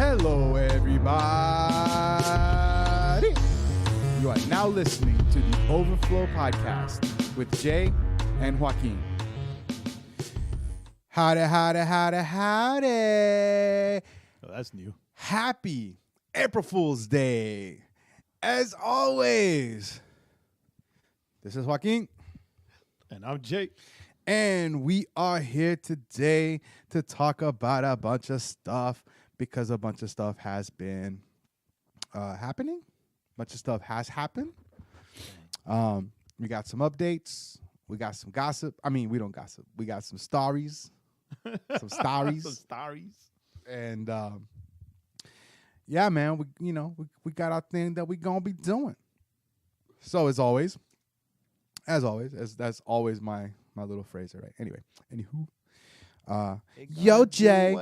Hello, everybody. You are now listening to the Overflow Podcast with Jae and Joaquin. Howdy. Oh, that's new. Happy April Fool's Day. As always, this is Joaquin. And I'm Jake. And we are here today to talk about a bunch of stuff because a bunch of stuff has been happening. A bunch of stuff has happened. We got some updates. We got some gossip. I mean, we don't gossip. We got some stories. Some stories. And yeah, man, we got our thing that we gonna be doing. So as that's always my little phrase, right? Anyway, anywho, yo Jay,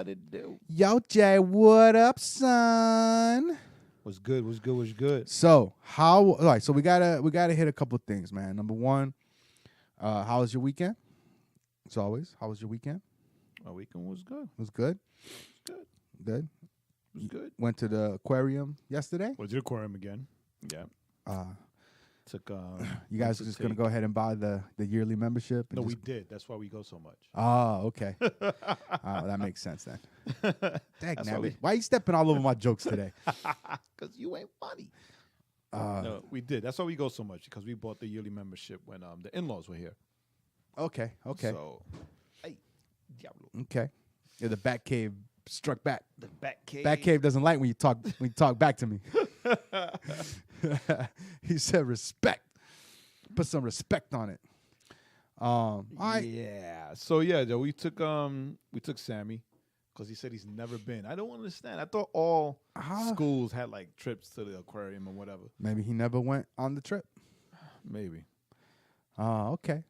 what up, son? What's good? So all right, so we gotta hit a couple things, man. Number one, how was your weekend? As always, how was your weekend? My weekend was good. It was good. Good. It was good. Went to the aquarium yesterday. Was the aquarium again? Yeah. Took. You guys are just gonna go ahead and buy the yearly membership? No, we did. That's why we go so much. Oh, okay. That makes sense then. Dang, why are you stepping all over my jokes today? Because you ain't funny. No, we did. That's why we go so much, because we bought the yearly membership when the in-laws were here. Okay. So, hey, diablo. Okay. Yeah, the Bat Cave struck back. The Bat Cave. Bat Cave doesn't like when you talk back to me. He said respect. Put some respect on it. Yeah. So yeah, though, we took Sammy because he said he's never been. I don't understand. I thought all schools had like trips to the aquarium or whatever. Maybe he never went on the trip. Maybe. Okay.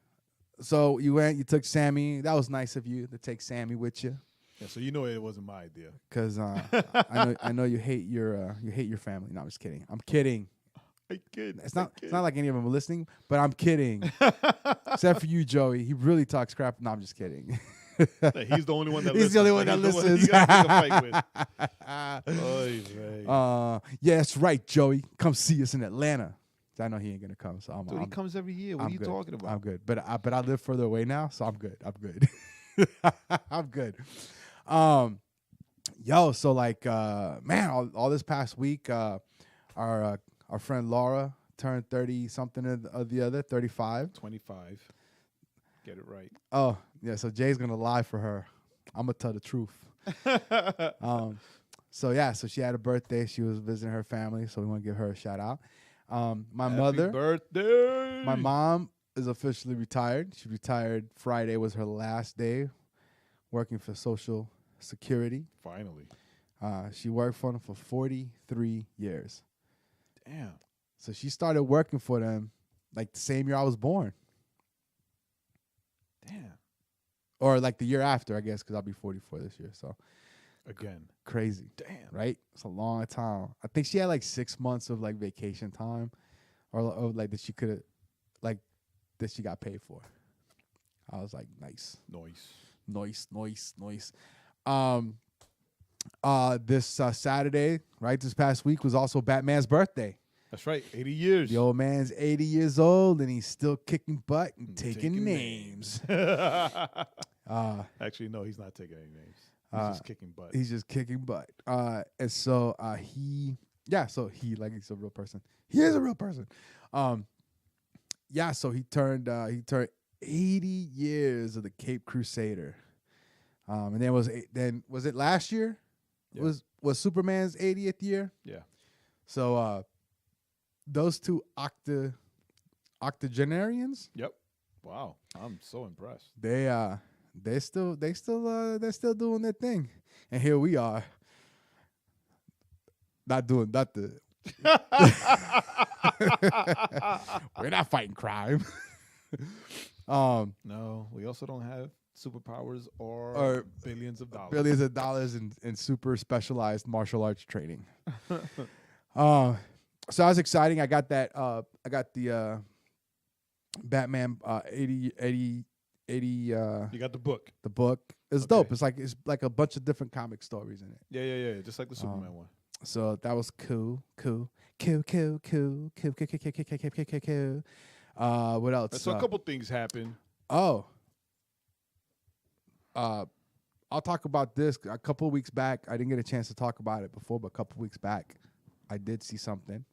So you took Sammy. That was nice of you to take Sammy with you. Yeah, so you know it wasn't my idea. Because I know you hate your family. No, I'm just kidding. I'm kidding. I kid. It's not like any of them are listening, but I'm kidding. Except for you, Joey. He really talks crap. No, I'm just kidding. He's the only one that listens. He's the only one that listens. You gotta pick a fight with. Yeah, that's right, Joey. Come see us in Atlanta. I know he ain't gonna come, so he comes every year. What are you talking about? I'm good, but I live further away now, so I'm good. I'm good. So like, man, all this past week, our friend Laura turned 30-something of the other, 35. 25. Get it right. Oh, yeah, so Jay's going to lie for her. I'm going to tell the truth. So she had a birthday. She was visiting her family, so we want to give her a shout out. Happy birthday. My mom is officially retired. She retired Friday was her last day working for Social Security. Finally. She worked for them for 43 years. Damn. So she started working for them like the same year I was born. Damn. Or like the year after, I guess, because I'll be 44 this year. So again. Crazy. Damn. Right? It's a long time. I think she had like 6 months of like vacation time or like that she could have, like that she got paid for. I was like, nice. Nice. This Saturday, right, this past week was also Batman's birthday. That's right, 80 years. The old man's 80 years old, and he's still kicking butt and taking names. Actually, no, he's not taking any names. He's just kicking butt. He's just kicking butt. And so he like he's a real person. He is a real person. So he turned 80 years of the Cape Crusader. And then was it last year? Yeah. Was Superman's 80th year? Yeah. So those two octogenarians. Yep. Wow, I'm so impressed. They're still doing their thing, and here we are, not doing nothing. We're not fighting crime. No, we also don't have superpowers or billions of dollars. Billions of dollars in super specialized martial arts training. So that was exciting. I got that. I got the Batman 80 80. You got the book. The book. It's Okay. dope. It's like a bunch of different comic stories in it. Yeah. Just like the Superman one. So that was cool. What else? So a couple things happened. Oh. I'll talk about this. A couple of weeks back, I didn't get a chance to talk about it before, but a couple of weeks back, I did see something.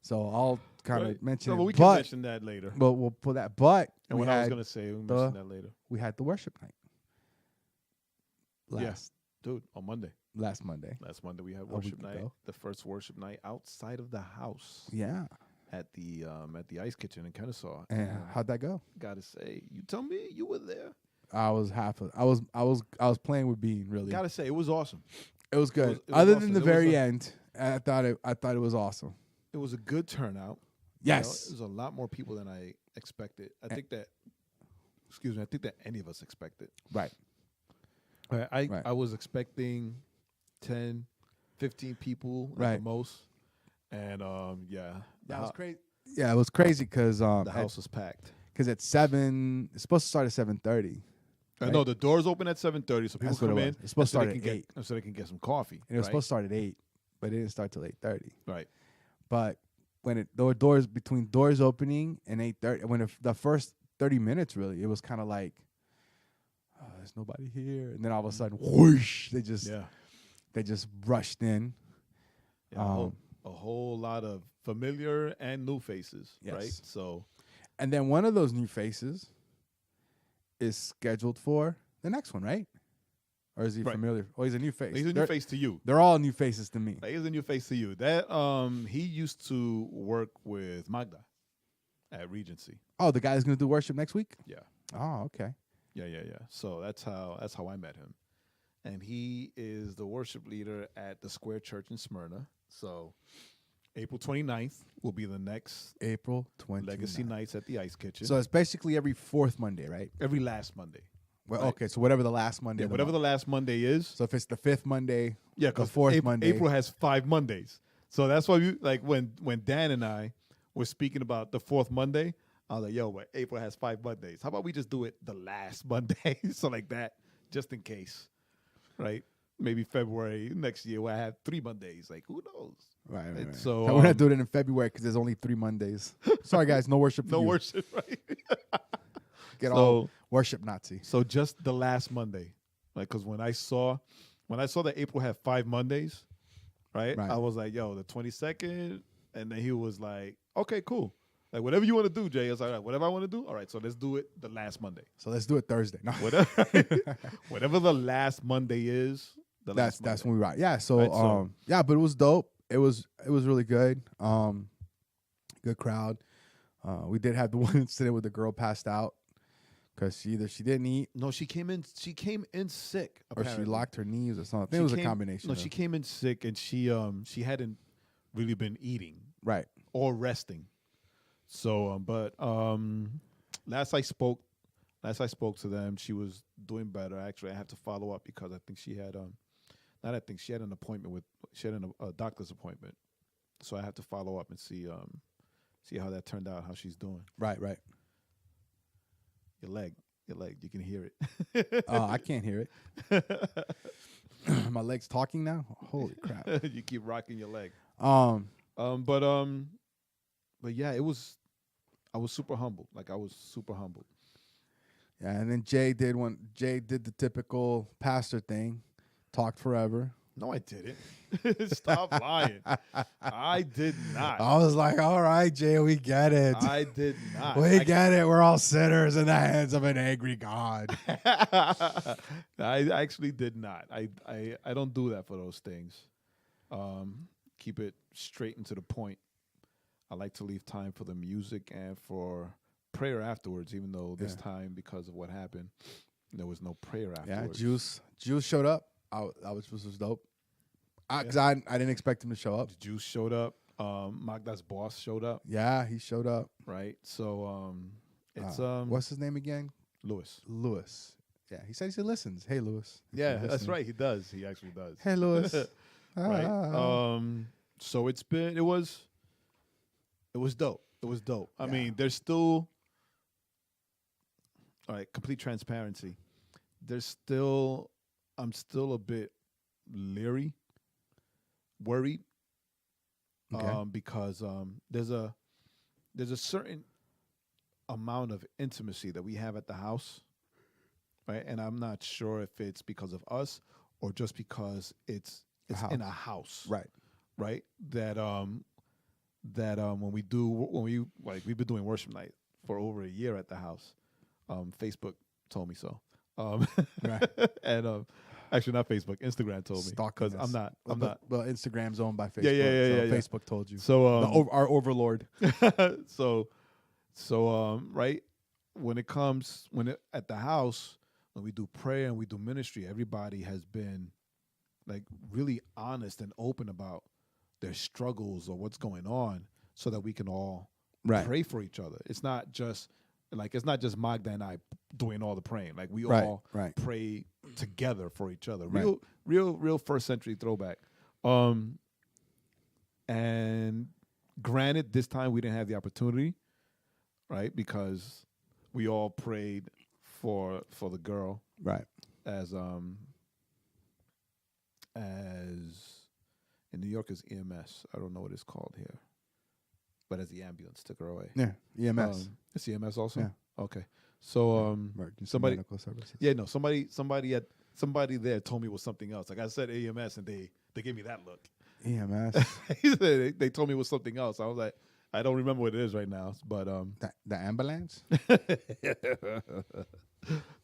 So I'll kind of mention it. Well, we can mention that later. But we'll pull that. But and what I was going to say, we'll mention that later. We had the worship night. On Monday. Last Monday. Last Monday we had worship night. The first worship night outside of the house. Yeah. At the Ice Kitchen in Kennesaw. And how'd that go? Gotta say, you tell me you were there. I was playing with Bean, really. Gotta say, it was awesome. It was good. It was Other awesome. than the very end, I thought it was awesome. It was a good turnout. Yes. It was a lot more people than I expected. I think that any of us expected. Right. I was expecting 10, 15 people at the most. And that was crazy. Yeah, it was crazy because the house was packed. Because at 7, it's supposed to start at 7:30. Right? No, the doors open at 7:30, so people come in. It's supposed to start at 8, so they can get some coffee. And it was supposed to start at 8, but it didn't start till 8:30. Right. But when between doors opening and 8:30, when the first 30 minutes, really, it was kind of like, there's nobody here, and then all of a sudden, whoosh, they just rushed in. Yeah, a whole lot of familiar and new faces, right? So, and then one of those new faces is scheduled for the next one, right? Or is he familiar? Oh, he's a new face. He's a new face to you. They're all new faces to me. He's a new face to you. That he used to work with Magda at Regency. Oh, the guy who's gonna do worship next week? Yeah. Oh, okay. Yeah. So that's how I met him. And he is the worship leader at the Square Church in Smyrna. So April 29th will be the next April 29th. Legacy Nights at the Ice Kitchen. So it's basically every fourth Monday, right? Every last Monday. Well, right? Okay, so whatever the last Monday. Yeah, whatever the last Monday is. So if it's the fifth Monday, because the fourth Monday. April has 5 Mondays. So that's why when Dan and I were speaking about the fourth Monday, I was like, yo, but April has 5 Mondays. How about we just do it the last Monday? So like that, just in case. Right? Maybe February next year where I have 3 Mondays. Like, who knows? Right. So we're not doing it in February because there's only 3 Mondays. Sorry, guys, no worship for no you. Worship, right? Get all worship Nazi. So just the last Monday. Like, because when I saw that April had 5 Mondays, right? I was like, yo, the 22nd. And then he was like, okay, cool. Like, whatever you want to do, Jay. I was like, all right, whatever I want to do. All right, so let's do it the last Monday. So let's do it Thursday. No. Whatever the last Monday is, that's when we rock. Yeah. So yeah, but it was dope. It was really good. Good crowd. We did have the one incident where the girl passed out because she didn't eat. No, she came in sick. Apparently. Or she locked her knees or something. I think it was a combination. No, she came in sick and she hadn't really been eating. Right. Or resting. So, but last I spoke to them, she was doing better. Actually, I had to follow up because I think she had she had an appointment a doctor's appointment. So I have to follow up and see how that turned out, how she's doing. Right. Your leg, you can hear it. Oh, I can't hear it. My leg's talking now. Holy crap! You keep rocking your leg. But yeah, I was super humbled. Yeah, and then Jay did the typical pastor thing, talked forever. No, I didn't. Stop lying. I did not. I was like, all right, Jay, we get it. I did not. We get it. We're all sinners in the hands of an angry God. I actually did not. I don't do that for those things. Keep it straight and to the point. I like to leave time for the music and for prayer afterwards, even though this time, because of what happened, there was no prayer afterwards. Yeah, Juice showed up. Which was dope. Because I didn't expect him to show up. Juice showed up. Magda's boss showed up. Yeah, he showed up. Right. So it's what's his name again? Lewis. Yeah, he says he listens. Hey, Lewis. Yeah, that's right. He does. He actually does. Hey, Lewis. Right. So it was dope. It was dope. I mean, there's still all right, complete transparency. I'm still a bit leery, worried, Okay. because there's a certain amount of intimacy that we have at the house, right? And I'm not sure if it's because of us or just because it's in a house, Right. right? That when we like we've been doing worship night for over a year at the house. Facebook told me so. Right. And actually not Facebook, Instagram told me Stalking because us. I'm not. Well, Instagram's owned by Facebook. Yeah. Facebook told you. So Our overlord. so right when it comes at the house when we do prayer and we do ministry, everybody has been like really honest and open about their struggles or what's going on, so that we can all Right. pray for each other. It's not just Magda and I doing all the praying. Like we Right, all right. pray together for each other. Right. Real first century throwback. And granted, this time we didn't have the opportunity, right? Because we all prayed for the girl Right. as in New York is EMS. I don't know what it's called here, but as the ambulance took her away. Yeah. EMS. It's EMS also. Yeah. Okay. So Emergency somebody- medical services. yeah, no, somebody there told me it was something else. Like I said EMS, and they gave me that look. EMS. They told me it was something else. I was like, I don't remember what it is right now, but The ambulance.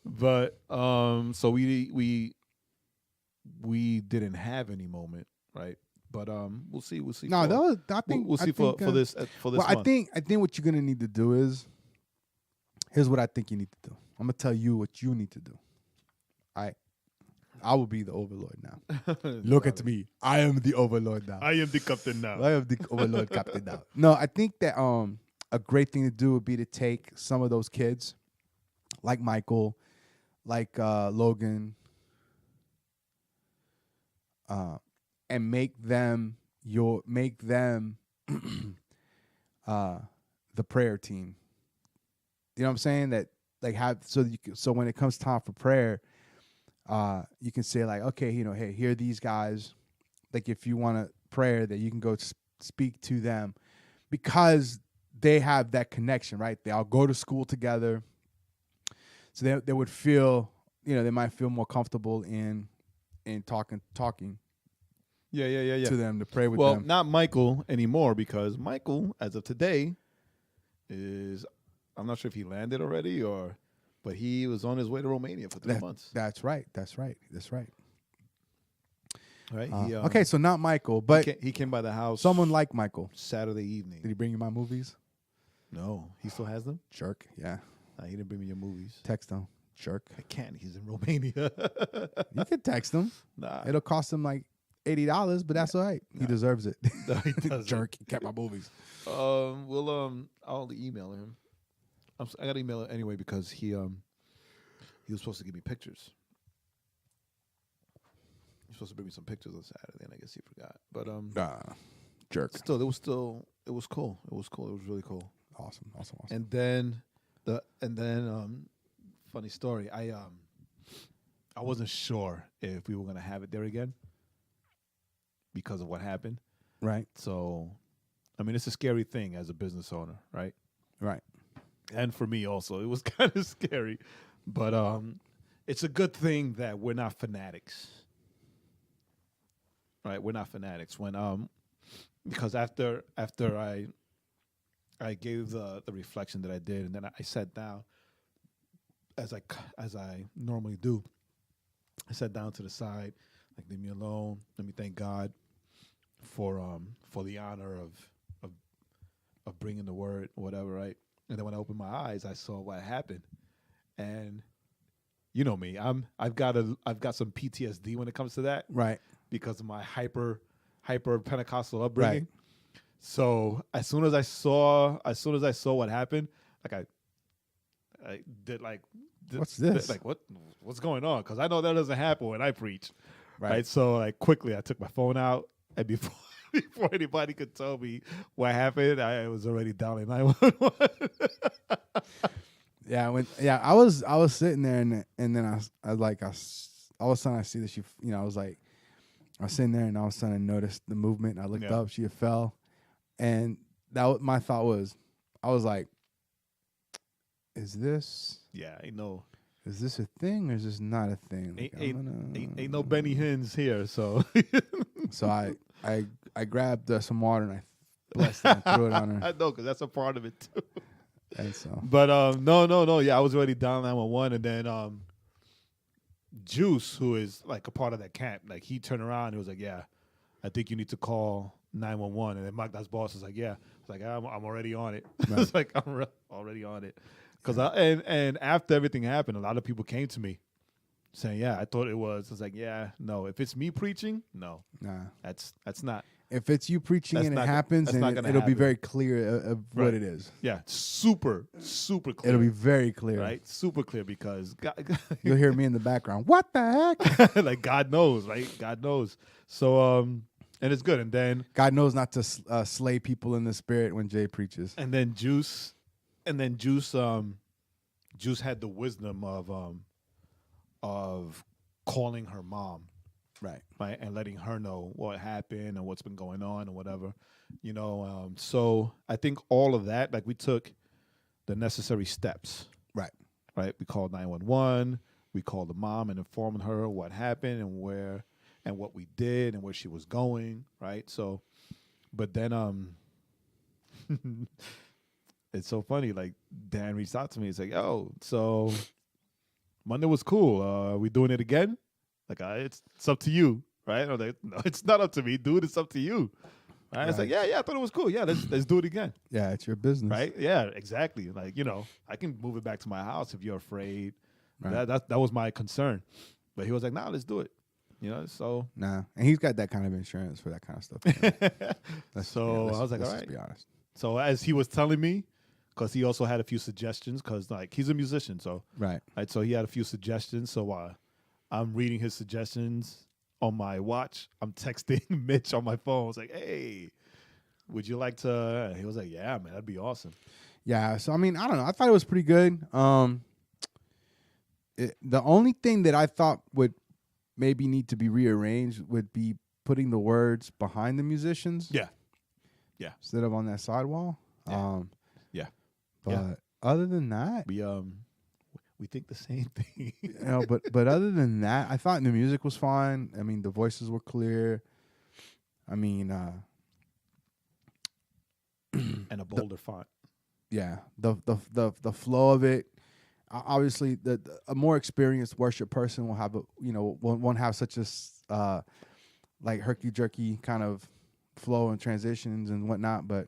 but so we didn't have any moment, right? But we'll see. No, for- that was. I think we'll see for this Well, month. I think what you're gonna need to do is. Here's what I think you need to do. I'm gonna tell you what you need to do. I will be the overlord now. Look at me. I am the overlord now. I am the captain now. I am the overlord captain now. No, I think that a great thing to do would be to take some of those kids, like Michael, like Logan, and make them the prayer team. You know what I'm saying? That like have so when it comes time for prayer, you can say like, okay, hey, here are these guys. Like if you want to prayer, that you can go speak to them, because they have that connection, right? They all go to school together, so they would feel, they might feel more comfortable in talking Yeah. to them, to pray with Well, them. not Michael anymore, because Michael, as of today, I'm not sure if he landed already but he was on his way to Romania for 3 months. That's right. Right? Okay, so not Michael, but he came by the house. someone like Michael. Saturday evening. Did he bring you my movies? No, he still has them. Jerk. Yeah. Nah, he didn't bring me your movies. Text him. Jerk. I can't. He's in Romania. You could text him. Nah. It'll cost him like $80, but that's all right. He deserves it. No, he doesn't. Jerk. He kept my movies. I'll email him. I got to email him anyway because he was supposed to give me pictures. He was supposed to bring me some pictures on Saturday, and I guess he forgot. But Jerk. Still, it was cool. It was cool. It was really cool. Awesome. And then funny story. I wasn't sure if we were gonna have it there again because of what happened. Right. So, I mean, it's a scary thing as a business owner, right? Right. And for me also, it was kind of scary. But it's a good thing that we're not fanatics. Right? We're not fanatics. Because after I gave the reflection that I did, and then I sat down as I normally do. I sat down to the side, like, leave me alone. Let me thank God for the honor of bringing the word, whatever, right? And then when I opened my eyes, I saw what happened, and you know me, I've got some PTSD when it comes to that, Right. because of my hyper Pentecostal upbringing. Right. So as soon as I saw what happened, like I did like, What's this? Like what's going on? Because I know that doesn't happen when I preach, Right. right? So like quickly, I took my phone out, and before anybody could tell me what happened, I was already dialing 911. I was sitting there and then all of a sudden I see that she, I was sitting there and all of a sudden I noticed the movement. I looked up, she had fell, and my thought was, I was like, is this? Yeah, I know. Is this a thing or is this not a thing? Like, Ain't no Benny Hinn's here, so. So I grabbed some water and I blessed it and threw it on her. I know, because that's a part of it too. And so, but no, yeah, I was already down 911, and then Juice, who is like a part of that camp, like he turned around and he was like, "Yeah, I think you need to call 911." And then Magda's boss was like, "Yeah," I was like, "I'm already on it." Right. It's like I'm already on it, because and after everything happened, a lot of people came to me saying, "Yeah, I thought it was." I was like, "Yeah, no, if it's me preaching, no, nah. that's not." If it's you preaching That's and it not- happens, that's then not gonna it'll be happen. very clear of what Right. it is. Yeah, super clear. It'll be very clear. right, super clear, because God, You'll hear me in the background. What the heck? like God knows, right? God knows. So and it's good. And then God knows not to slay people in the spirit when Jay preaches. Juice Juice had the wisdom of calling her mom, Right. right, and letting her know what happened and what's been going on and whatever, so I think all of that, like, we took the necessary steps, Right. right? We called 911, we called the mom and informed her what happened and where and what we did and where she was going, right? So, but then it's so funny, like, Dan reached out to me. He's like, "Oh, so Monday was cool. We doing it again?" Like, it's up to you, right? I'm like, "No, it's not up to me, dude. It's up to you." Right? It's like, yeah, I thought it was cool. Yeah, let's do it again. Yeah, it's your business. Right? Yeah, exactly. Like, I can move it back to my house if you're afraid. Right. That was my concern. But he was like, "Nah, let's do it." So Nah. And he's got that kind of insurance for that kind of stuff. so I was like, let's all just right. be honest. So as he was telling me, because he also had a few suggestions, because, like, he's a musician, so Right. so he had a few suggestions. So I'm reading his suggestions on my watch. I'm texting Mitch on my phone. I was like, "Hey, would you like to?" And he was like, "Yeah, man, that'd be awesome." Yeah. So, I mean, I don't know. I thought it was pretty good. The only thing that I thought would maybe need to be rearranged would be putting the words behind the musicians. Yeah. Instead of on that sidewall. Yeah. Yeah. But Yeah. other than that, We think the same thing. but other than that, I thought the music was fine. I mean, the voices were clear. I mean, And a bolder font. yeah, the flow of it. Obviously, a more experienced worship person will have won't have such a like herky jerky kind of flow and transitions and whatnot. But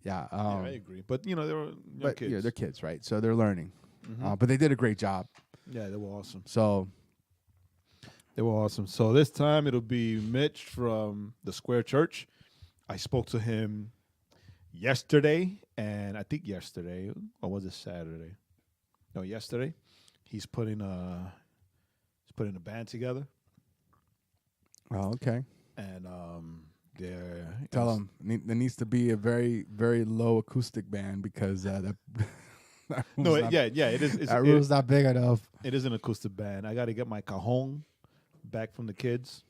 yeah, I agree. But they were kids. yeah, they're kids, right? So they're learning. Mhm. But they did a great job. Yeah, they were awesome. So So this time it'll be Mitch from the Square Church. I spoke to him yesterday, and I think yesterday, or was it Saturday? No, yesterday. He's putting a band together, oh, okay. and they're Tell them there needs to be a very, very low acoustic band because that No, it is. That room's not big enough. It is an acoustic band. I got to get my cajon back from the kids,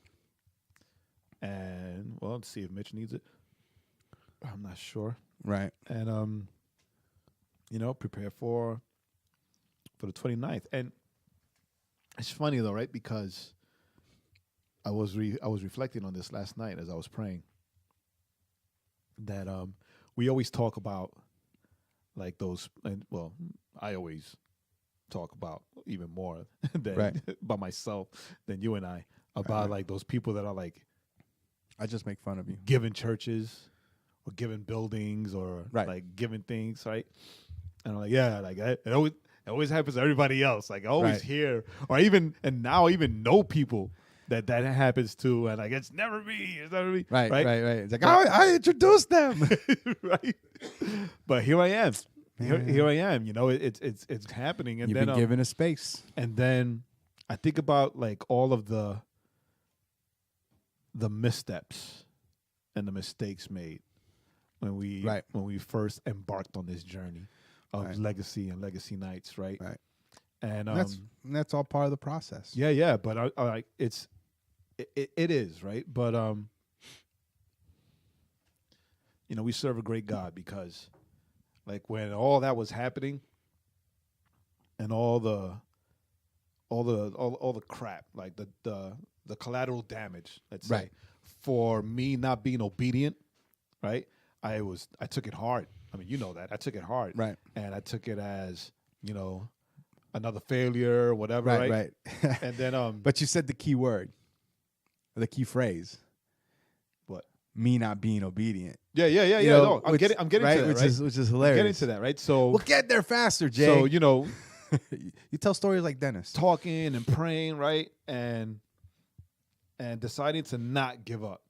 and let's see if Mitch needs it. I'm not sure. Right. And prepare for the 29th. And it's funny though, right? Because I was reflecting on this last night as I was praying, that we always talk about, like, those, and I always talk about even more than Right. by myself than you and I about Right. like those people that are like I just make fun of you. giving churches or giving buildings or Right. like giving things, right? And I'm like, yeah, like it always happens to everybody else. Like, I always Right. hear, or even now I even know people that happens to, and like, it's never me. Right. Right. It's like I introduced them. Right. But here I am. Yeah. Here I am. It's happening, and You've then been given a space. and then I think about like all of the missteps and the mistakes made when we Right. first embarked on this journey. of Right. legacy and legacy nights, right? Right. And And that's all part of the process. yeah, but I like it is, right? But we serve a great God, because like when all that was happening and all the crap, like the collateral damage, let's say, Right. for me not being obedient, right? I took it hard. I mean, you know that. I took it hard. Right. And I took it as, another failure, whatever, Right. right? Right. And then But you said the key word, the key phrase. what? Me not being obedient. Yeah. You know, No, I'm getting right? to that, which right? is I'm hilarious. getting to that, right? So We'll get there faster, Jay. so you tell stories like Dennis. talking and praying, right? And deciding to not give up,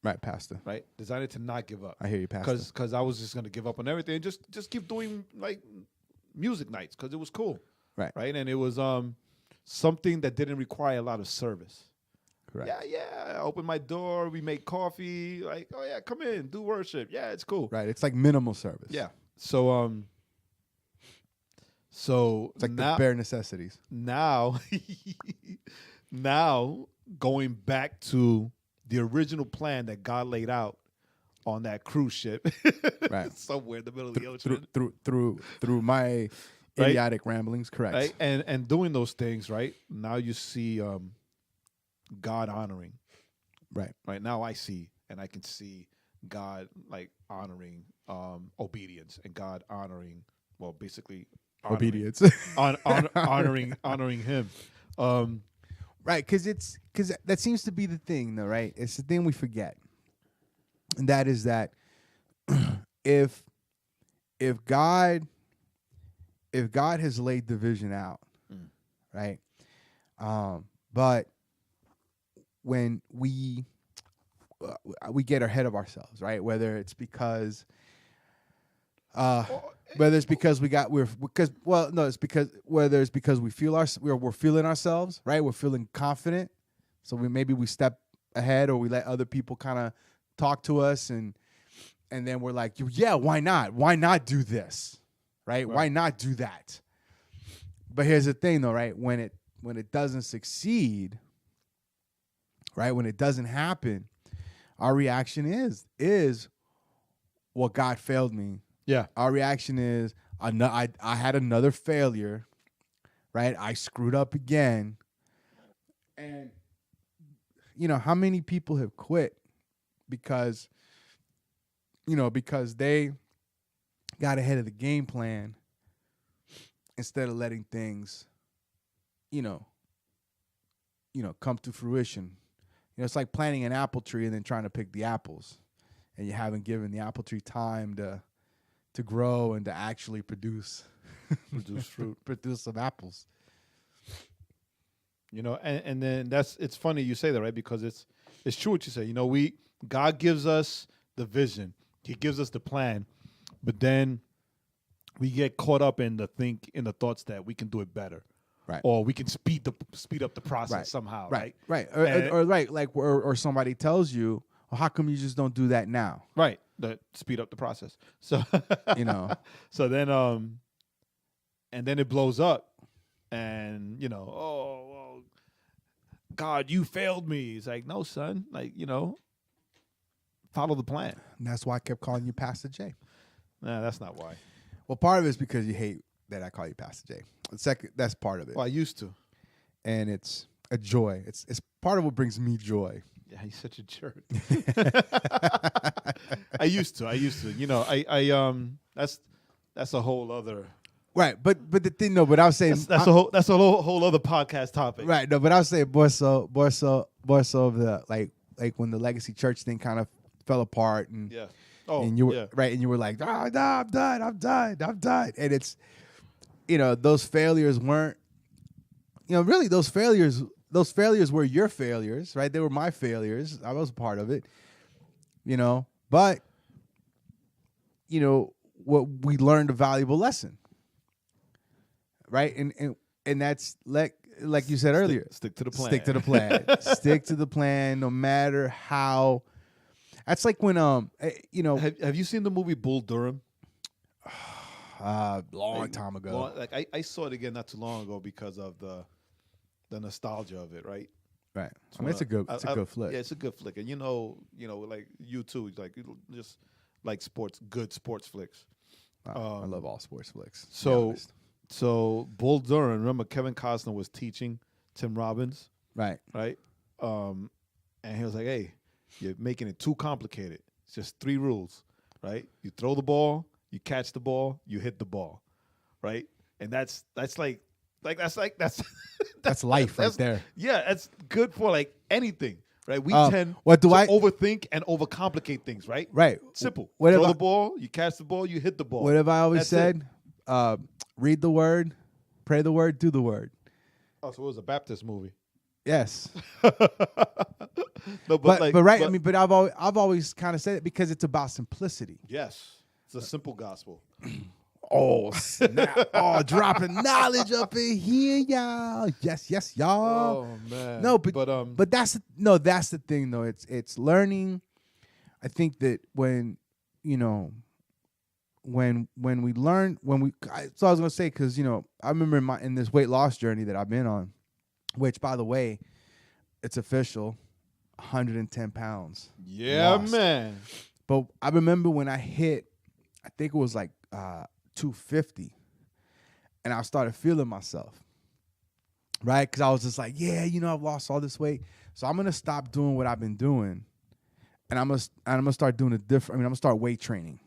Right, Pastor. right? Deciding to not give up. I hear you, Pastor. Because I was just going to give up on everything and just keep doing like music nights because it was cool. Right. Right. And it was something that didn't require a lot of service. Correct. Yeah. I opened my door. We make coffee. Like, oh yeah, come in, do worship. Yeah, it's cool. Right. It's like minimal service. Yeah. So It's like now, the bare necessities. now going back to the original plan that God laid out on that cruise ship, Right. somewhere in the middle of the ocean, Through my Right. idiotic ramblings. Correct. right? And doing those things, right? Now you see God honoring, Right. right? Now I see, and I can see God like honoring obedience, and God honoring, well, basically honoring, Obedience. honoring Him. Right, because that seems to be the thing, though, right? It's the thing we forget, and that is that if God has laid the vision out, right, but when we get ahead of ourselves, right, whether it's because it's because we feel we're feeling ourselves, right? We're feeling confident, so we step ahead, or we let other people kind of talk to us, and then we're like, yeah, why not? Why not do this, right? Why not do that? But here's the thing, though, right? When it doesn't succeed, right? When it doesn't happen, our reaction is, well, God failed me. Yeah. Our reaction is, I had another failure, right? I screwed up again. And, how many people have quit because they got ahead of the game plan instead of letting things, come to fruition. It's like planting an apple tree and then trying to pick the apples, and you haven't given the apple tree time to grow and to actually produce fruit, produce some apples. And then it's funny you say that, right? Because it's true what you say. God gives us the vision, He gives us the plan, but then we get caught up in the thoughts that we can do it better, right? Or we can speed up the process somehow, right? Or somebody tells you, well, how come you just don't do that now? Right. That speed up the process. So So then and then it blows up, and oh, God, you failed me. It's like, no, son, like, follow the plan. And that's why I kept calling you Pastor J. Nah, that's not why. Well, part of it is because you hate that I call you Pastor J. That's part of it. Well, I used to. And it's a joy. It's part of what brings me joy. Yeah, he's such a jerk. I used to. That's a whole other. Right, but the thing, no, but I was saying that's a whole other podcast topic. Right, no, but I was saying more so of the like when the Legacy Church thing kind of fell apart, and yeah, oh, and you were yeah. right, and you were like, oh, no, I'm done, and it's those failures weren't, really those failures were your failures, right? They were my failures. I was a part of it, but what we learned a valuable lesson. Right, and that's like you said earlier. Stick to the plan. Stick to the plan. Stick to the plan, no matter how. That's like when Have you seen the movie Bull Durham? Long time ago. I saw it again not too long ago because of the nostalgia of it, right? Right. I mean, it's a good flick. Yeah, it's a good flick, and like you too, like you just like good sports flicks. I love all sports flicks. So Bull Durham, remember Kevin Costner was teaching Tim Robbins, right? And he was like, "Hey, you're making it too complicated. It's just 3 rules, right? You throw the ball, you catch the ball, you hit the ball, right? And that's that's life right there. Yeah, that's good for like anything, right? We tend to overthink and overcomplicate things, right? Right. Simple. Throw the ball, you catch the ball, you hit the ball. What have I always said? Read the word, pray the word, do the word. Oh, so it was a Baptist movie. Yes. No, but I've always kind of said it because it's about simplicity. Yes. It's a simple gospel. Oh, snap. Oh, dropping knowledge up in here, y'all. Yes, y'all. Oh, man. No, but that's the thing though. It's learning. I think that when we learn, so I was gonna say, because I remember in this weight loss journey that I've been on, which by the way, it's official, 110 pounds. Yeah, lost. Man. But I remember when I hit, I think it was like 250, and I started feeling myself, right? Because I was just like, yeah, I've lost all this weight, so I'm gonna stop doing what I've been doing, and I'm gonna start doing I'm gonna start weight training,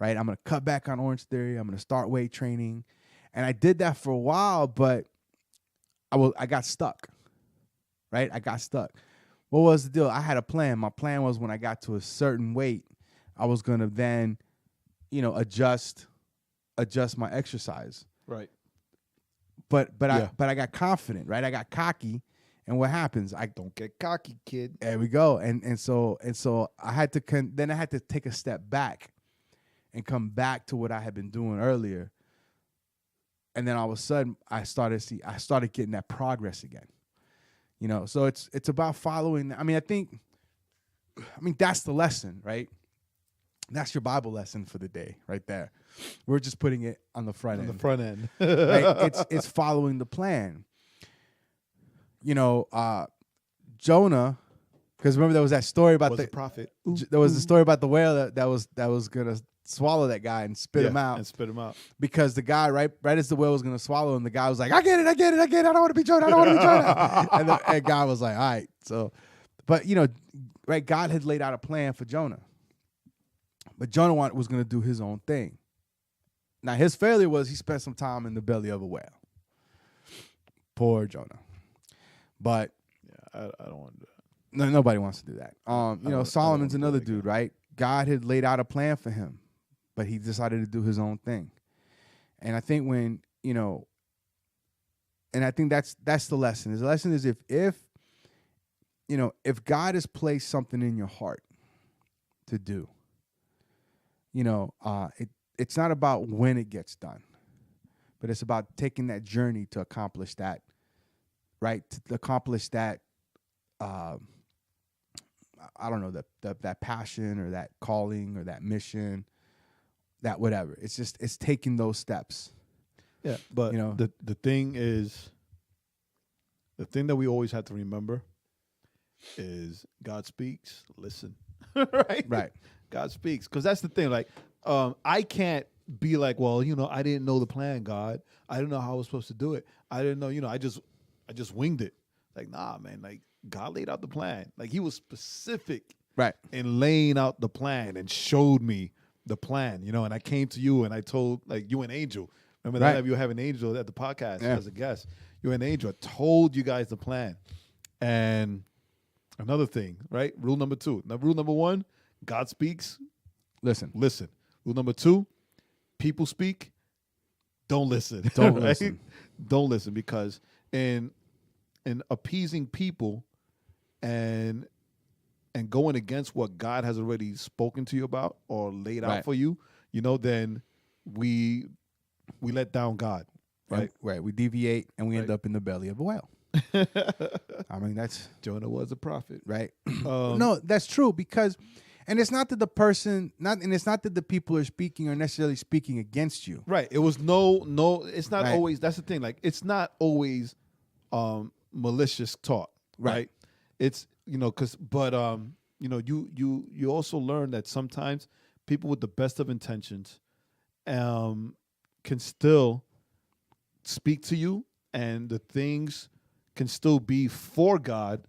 right? I'm gonna cut back on Orange Theory. I'm gonna start weight training, and I did that for a while, but I got stuck, right? I got stuck. What was the deal? I had a plan. My plan was when I got to a certain weight, I was gonna then, adjust my exercise. Right. But I got confident, right? I got cocky, and what happens? I don't get cocky, kid. There we go. And so I had to then I had to take a step back and come back to what I had been doing earlier. And then all of a sudden I started getting that progress again. So it's about following. I mean, that's the lesson, right? That's your Bible lesson for the day right there. We're just putting it on the front end. On the front end. Right? It's following the plan. Jonah, because remember there was that story about the prophet. There was the story about the whale that was gonna swallow that guy and spit him out. And spit him out. Because the guy, right as the whale was gonna swallow him, the guy was like, I get it. I don't want to be Jonah. I don't want to be Jonah. and the guy was like, all right. So, but right, God had laid out a plan for Jonah. But Jonah was going to do his own thing. Now, his failure was he spent some time in the belly of a whale. Poor Jonah. But yeah, I don't want to do that. No, nobody wants to do that. Solomon's another dude, right? God had laid out a plan for him, but he decided to do his own thing. And I think and I think that's the lesson. The lesson is if God has placed something in your heart to do, it's not about when it gets done, but it's about taking that journey to accomplish that, right? To accomplish that, I don't know, that passion or that calling or that mission, that whatever. It's taking those steps. Yeah, but the thing that we always have to remember is God speaks, listen. Right. God speaks, because that's the thing. Like, I can't be like, well, I didn't know the plan, God. I didn't know how I was supposed to do it. I didn't know, I just winged it. Like, nah, man. Like, God laid out the plan. Like, He was specific, right, in laying out the plan and showed me the plan. And I came to you and I told, like, you and Angel. Remember that time you have an Angel at the podcast as a guest. You and Angel. I told you guys the plan. And another thing, right? Rule number 2. Now, rule number 1. God speaks. Listen. Rule number 2, people speak. Don't listen. Don't listen. Don't listen, because in appeasing people and going against what God has already spoken to you about or laid out for you, then we let down God. Right? Right. We deviate and we end up in the belly of a whale. I mean, that's Jonah was a prophet. Right. No, that's true, because And it's not that the person, it's not that the people are speaking or necessarily speaking against you. Right. It was no. It's not Right. always. That's the thing. Like, it's not always malicious talk. Right. It's you also learn that sometimes people with the best of intentions can still speak to you, and the things can still be for God.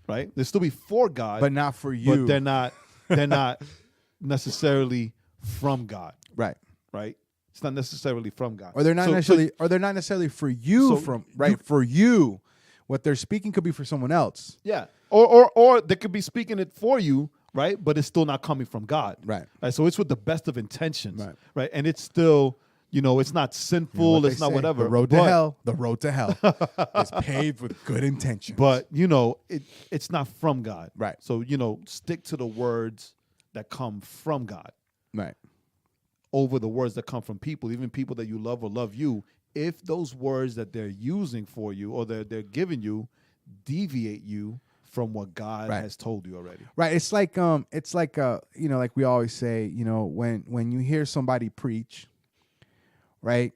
Right. They still be for God, But not for you. But they're not. They're not necessarily from God. Right. Right. It's not necessarily from God. Or they're not necessarily for you for you. What they're speaking could be for someone else. Yeah. Or they could be speaking it for you, right? But it's still not coming from God. Right. So it's with the best of intentions. Right. And it's still, it's not sinful, it's not whatever. The road to hell is paved with good intentions. But, it's not from God. Right. So, stick to the words that come from God. Right. Over the words that come from people, even people that you love or love you. If those words that they're using for you or they're giving you deviate you from what God has told you already. Right. It's like like we always say, when you hear somebody preach, right?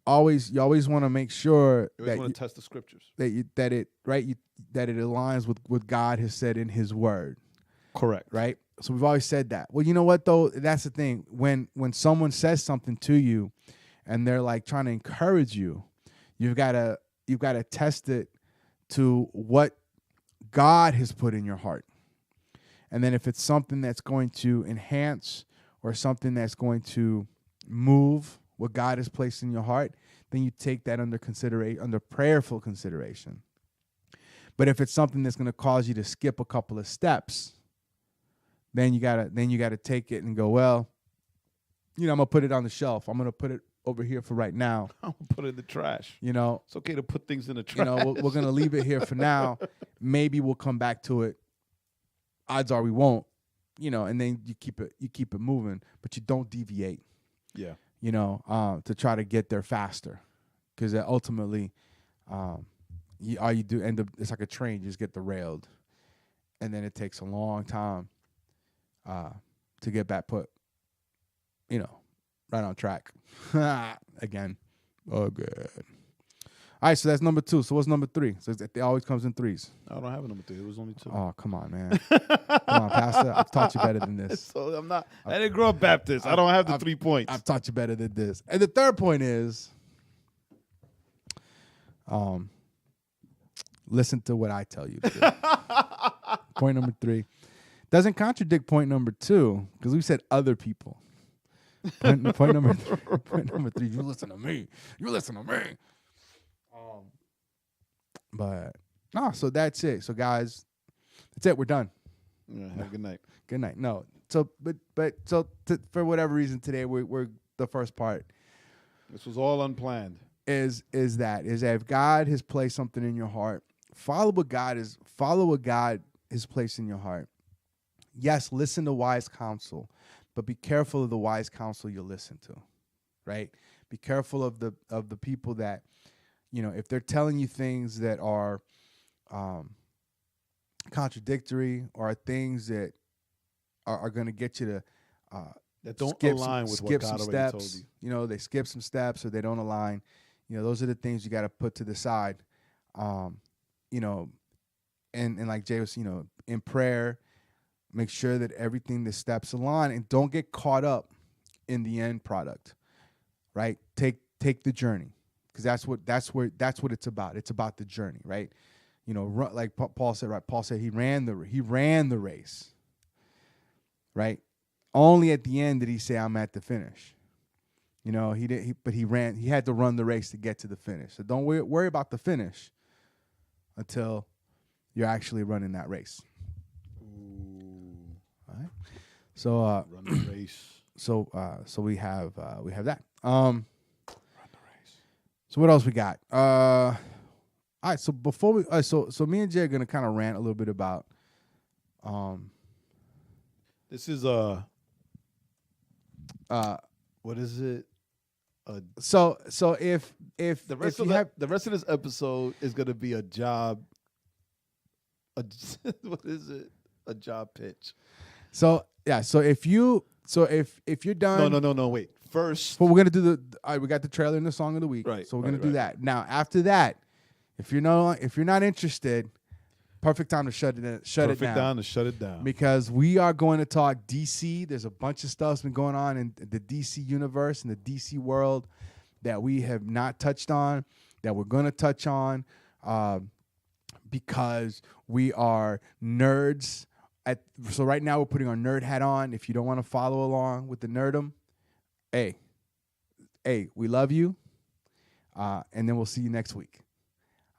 You always want to make sure you want to test the scriptures. That it aligns with what God has said in his word. Correct. Right? So we've always said that. Well, you know what though? That's the thing. When someone says something to you and they're like trying to encourage you, you've got to test it to what God has put in your heart. And then if it's something that's going to enhance or something that's going to move what God has placed in your heart, then you take that under prayerful consideration. But if it's something that's going to cause you to skip a couple of steps, then you gotta take it and go, well, I'm gonna put it on the shelf. I'm gonna put it over here for right now. I'm gonna put it in the trash. It's okay to put things in the trash. We're gonna leave it here for now. Maybe we'll come back to it. Odds are we won't. And then you keep it moving, but you don't deviate. Yeah. To try to get there faster, because ultimately, all you do end up, it's like a train, you just get derailed, and then it takes a long time to get back put, right on track again. Oh, good. All right, so that's number 2. So what's number 3? So it always comes in threes. I don't have a number 3. It was only 2. Oh, come on, man. Come on, Pastor. I've taught you better than this. So I'm not. I didn't grow up Baptist. I don't have the 3 points. I've taught you better than this. And the third point is, listen to what I tell you to do. Point number 3 doesn't contradict point number 2 because we said other people. Point number 3. You listen to me. But no, so that's it. So guys, that's it. We're done. Yeah, have a good night. Good night. No. So, for whatever reason today, we're the first part. This was all unplanned. Is that if God has placed something in your heart, follow what God has placed in your heart. Yes, listen to wise counsel, but be careful of the wise counsel you listen to. Right? Be careful of the people that, if they're telling you things that are contradictory or things that are going to get you to that don't align with what God already told you. They skip some steps or they don't align. Those are the things you got to put to the side. And like Jay was, in prayer, make sure that everything, the steps align, and don't get caught up in the end product. Right? Take the journey. Because that's what it's about. It's about the journey, right? Like Paul said, right? Paul said he ran the race, right? Only at the end did he say, "I'm at the finish." But he ran. He had to run the race to get to the finish. So don't worry about the finish until you're actually running that race. Ooh. All right. So run the race. So we have that. So what else we got? All right. So before we, so me and Jay are gonna kind of rant a little bit about. This is what is it? So if the rest of this episode is gonna be a job. What is it? A job pitch. So yeah. So if you're done, No. Wait. First, well, we're gonna do all right, we got the trailer and the song of the week. Right, So we're right, gonna do right. that. Now after that, if you're not interested, perfect time to shut it perfect down. down to shut it down. Because we are going to talk DC. There's a bunch of stuff's been going on in the DC universe and the DC world that we have not touched on, that we're going to touch on, because we are nerds. So right now we're putting our nerd hat on. If you don't want to follow along with the nerdum, hey, we love you, and then we'll see you next week.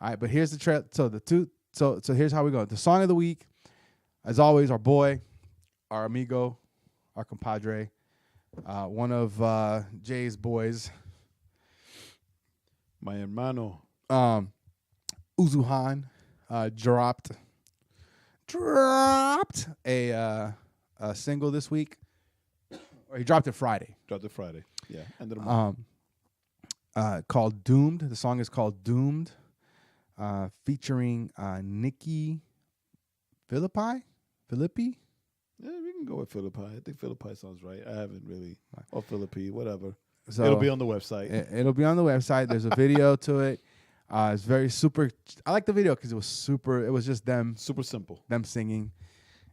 All right, but here's the trailer. So here's how we go. The song of the week, as always, our boy, our amigo, our compadre, one of Jay's boys, My hermano. Uzuhan, dropped a single this week. Or he dropped it Friday. Dropped it Friday. Yeah. End of the month. Called Doomed. The song is called Doomed, featuring Nikki Phillipi. Yeah, we can go with Philippi. I think Philippi sounds right. I haven't really. Or Philippi, whatever. So It'll be on the website. It'll be on the website. There's a video to it. It's very super. I like the video because it was super. It was just them Super simple. singing,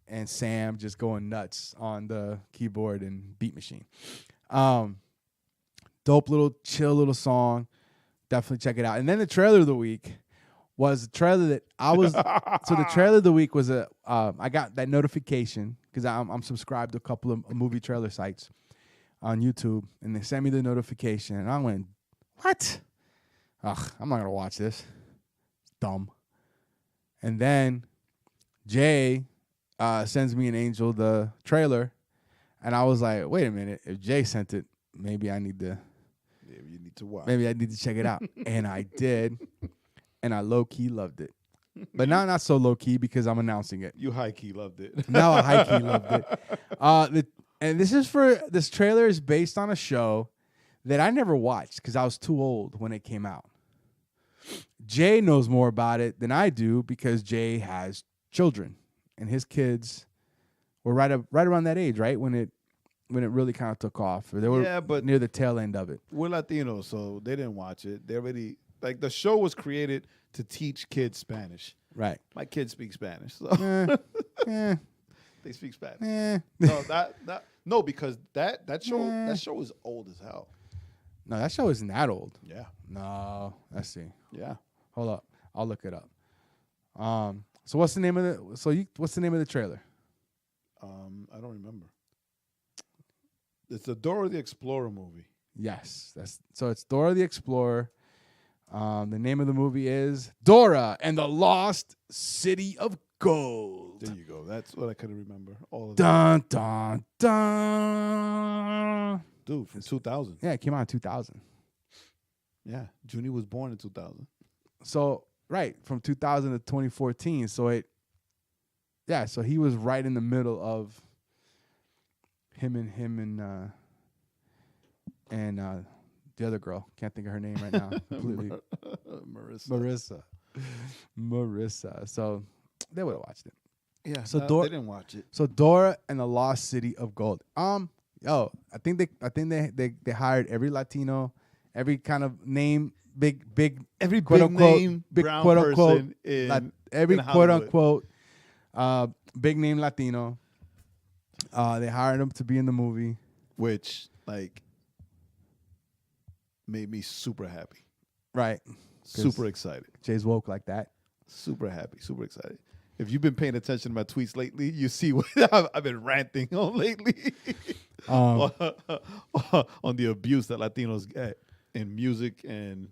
and Sam just going nuts on the keyboard and beat machine. Dope little chill little song. Definitely check it out. And then the trailer of the week was a trailer that I was. So the trailer of the week was I got that notification because I'm subscribed to a couple of movie trailer sites on YouTube, and they sent me the notification, and I went, "What? Ugh, I'm not gonna watch this. Dumb." And then Jay sends me an Angel the trailer, and I was like, "Wait a minute! If Jay sent it, maybe I need to." Yeah, you need to watch. Maybe I need to check it out. And I did. And I low-key loved it. But now not so low-key because I'm announcing it. You high-key loved it. Now I high-key loved it. And this trailer is based on a show that I never watched because I was too old when it came out. Jay knows more about it than I do because Jay has children. And his kids were right around that age, right? When it really kind of took off. Or they were but near the tail end of it. we're Latinos, so they didn't watch it. They already the show was created to teach kids Spanish. Right. My kids speak Spanish, so they speak Spanish. No, because that show is old as hell. No, that show isn't that old. Yeah, No, let's see. yeah. Hold up, I'll look it up. So what's the name of the trailer? I don't remember. It's the Dora the Explorer movie. Yes, it's Dora the Explorer. The name of the movie is Dora and the Lost City of Gold. There you go. That's what I couldn't remember. All of Dun dun dun. Dude, from 2000. Yeah, it came out in 2000. Yeah, Junie was born in 2000. So right from 2000 to 2014. So he was right in the middle of him and the other girl. Can't think of her name right now. Completely. Marissa. So they would have watched it. Yeah. So they didn't watch it. So Dora and the Lost City of Gold. I think they hired every Latino, every kind of name, big Every quote big unquote, name big brown quote unquote, person in every in quote Hollywood. unquote big name Latino. They hired him to be in the movie, Which made me super happy. right? Super excited. Jay's woke like that. Super happy. Super excited. If you've been paying attention to my tweets lately, you see what I've been ranting on lately. On the abuse that Latinos get in music and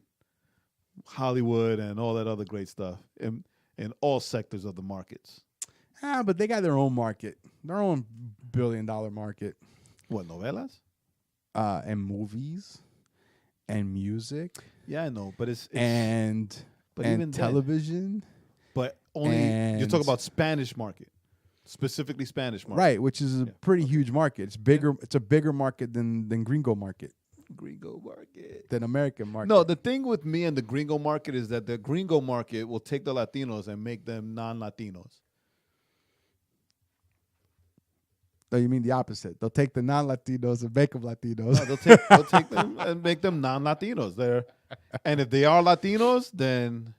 Hollywood and all that other great stuff in all sectors of the markets. But they got their own market, their own billion-dollar market. What, novelas? And movies and music. Yeah, I know, but it's but even then- television. But only you're And- talking about Spanish market, specifically Spanish market. Right, which is a pretty huge market. It's bigger. It's a bigger market than Gringo market, Gringo market. than American market. No, the thing with me and the Gringo market is that the Gringo market will take the Latinos and make them non-Latinos. Oh, you mean the opposite? They'll take the non-Latinos and make them Latinos. No, they'll take them and make them non-Latinos. And if they are Latinos, then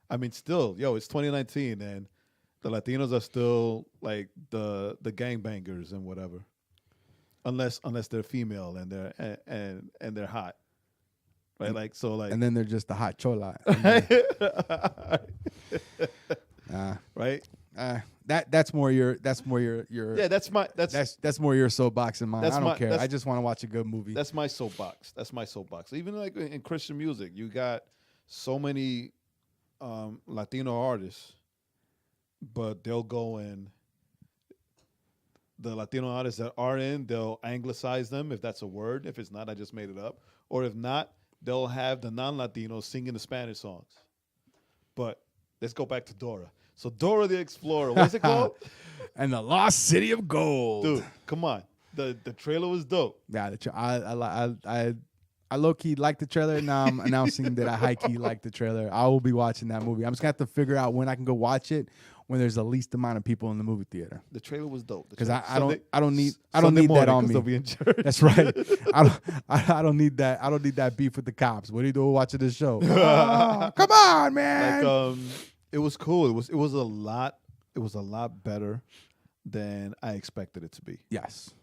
I mean, still, it's 2019, and the Latinos are still like the gangbangers and whatever, unless they're female and they're hot, right? Like so, like, and then they're just the hot chola. Right. That's more your That's more your soapbox than mine. I don't care. that's- I just want to watch a good movie. That's my soapbox. Even like in Christian music, you got so many Latino artists, but they'll go in. The Latino artists that are in, they'll anglicize them if that's a word. If it's not, I just made it up. Or if not, they'll have the non-Latinos singing the Spanish songs. But let's go back to Dora. So Dora the Explorer, what's it called? And the Lost City of Gold. Dude, come on. The trailer was dope. Yeah, I low key like the trailer. Now I'm announcing that I high key like the trailer. I will be watching that movie. I'm just gonna have to figure out when I can go watch it when there's the least amount of people in the movie theater. The trailer was dope. Because I don't need Sunday that on me. They'll be in church. That's right. I don't need that. I don't need that beef with the cops. What are you doing watching this show? Come on, man. Like it was cool. It was a lot better than I expected it to be. Yes.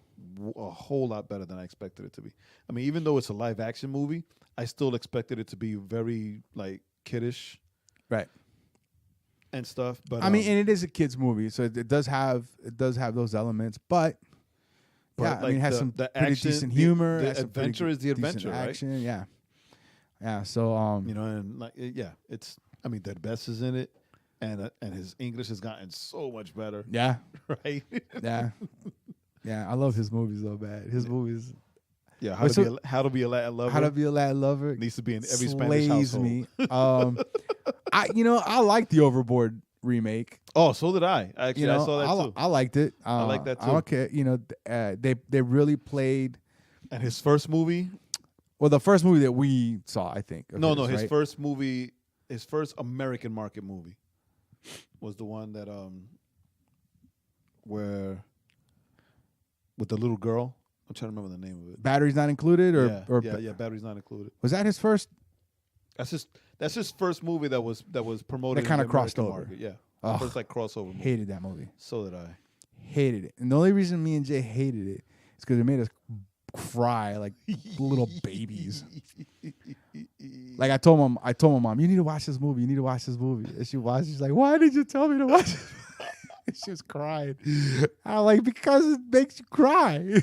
A whole lot better than I expected it to be. I mean, even though it's a live action movie, I still expected it to be very like kiddish, right, and stuff. But I mean, and it is a kids movie, so it does have those elements. But yeah, like I mean, it has some the pretty action, decent humor. The adventure is the adventure, right? Action, yeah, yeah. So and like it's. I mean, the best is in it, and his English has gotten so much better. Yeah, right. Yeah. Yeah, I love his movies though, man. His movies. Yeah, How to Be a Latin Lover. How to Be a Latin Lover needs to be in every Spanish household. Me. I like the Overboard remake. Oh, so did I. Actually, I saw that too. I liked it. I like that too. I don't care. They really played. And his first movie. Well, the first movie that we saw, I think. His first movie, his first American market movie, was the one that where. With the little girl, I'm trying to remember the name of it. Batteries Not Included, Batteries Not Included. Was that his first? That's his first movie that was promoted. That kind of crossed over. Market. Yeah, first like crossover movie. Hated that movie. So did I. Hated it, and the only reason me and Jay hated it is because it made us cry like little babies. Like I told my mom, you need to watch this movie. You need to watch this movie. And she watched. She's like, why did you tell me to watch it? She was crying. I'm like, because it makes you cry.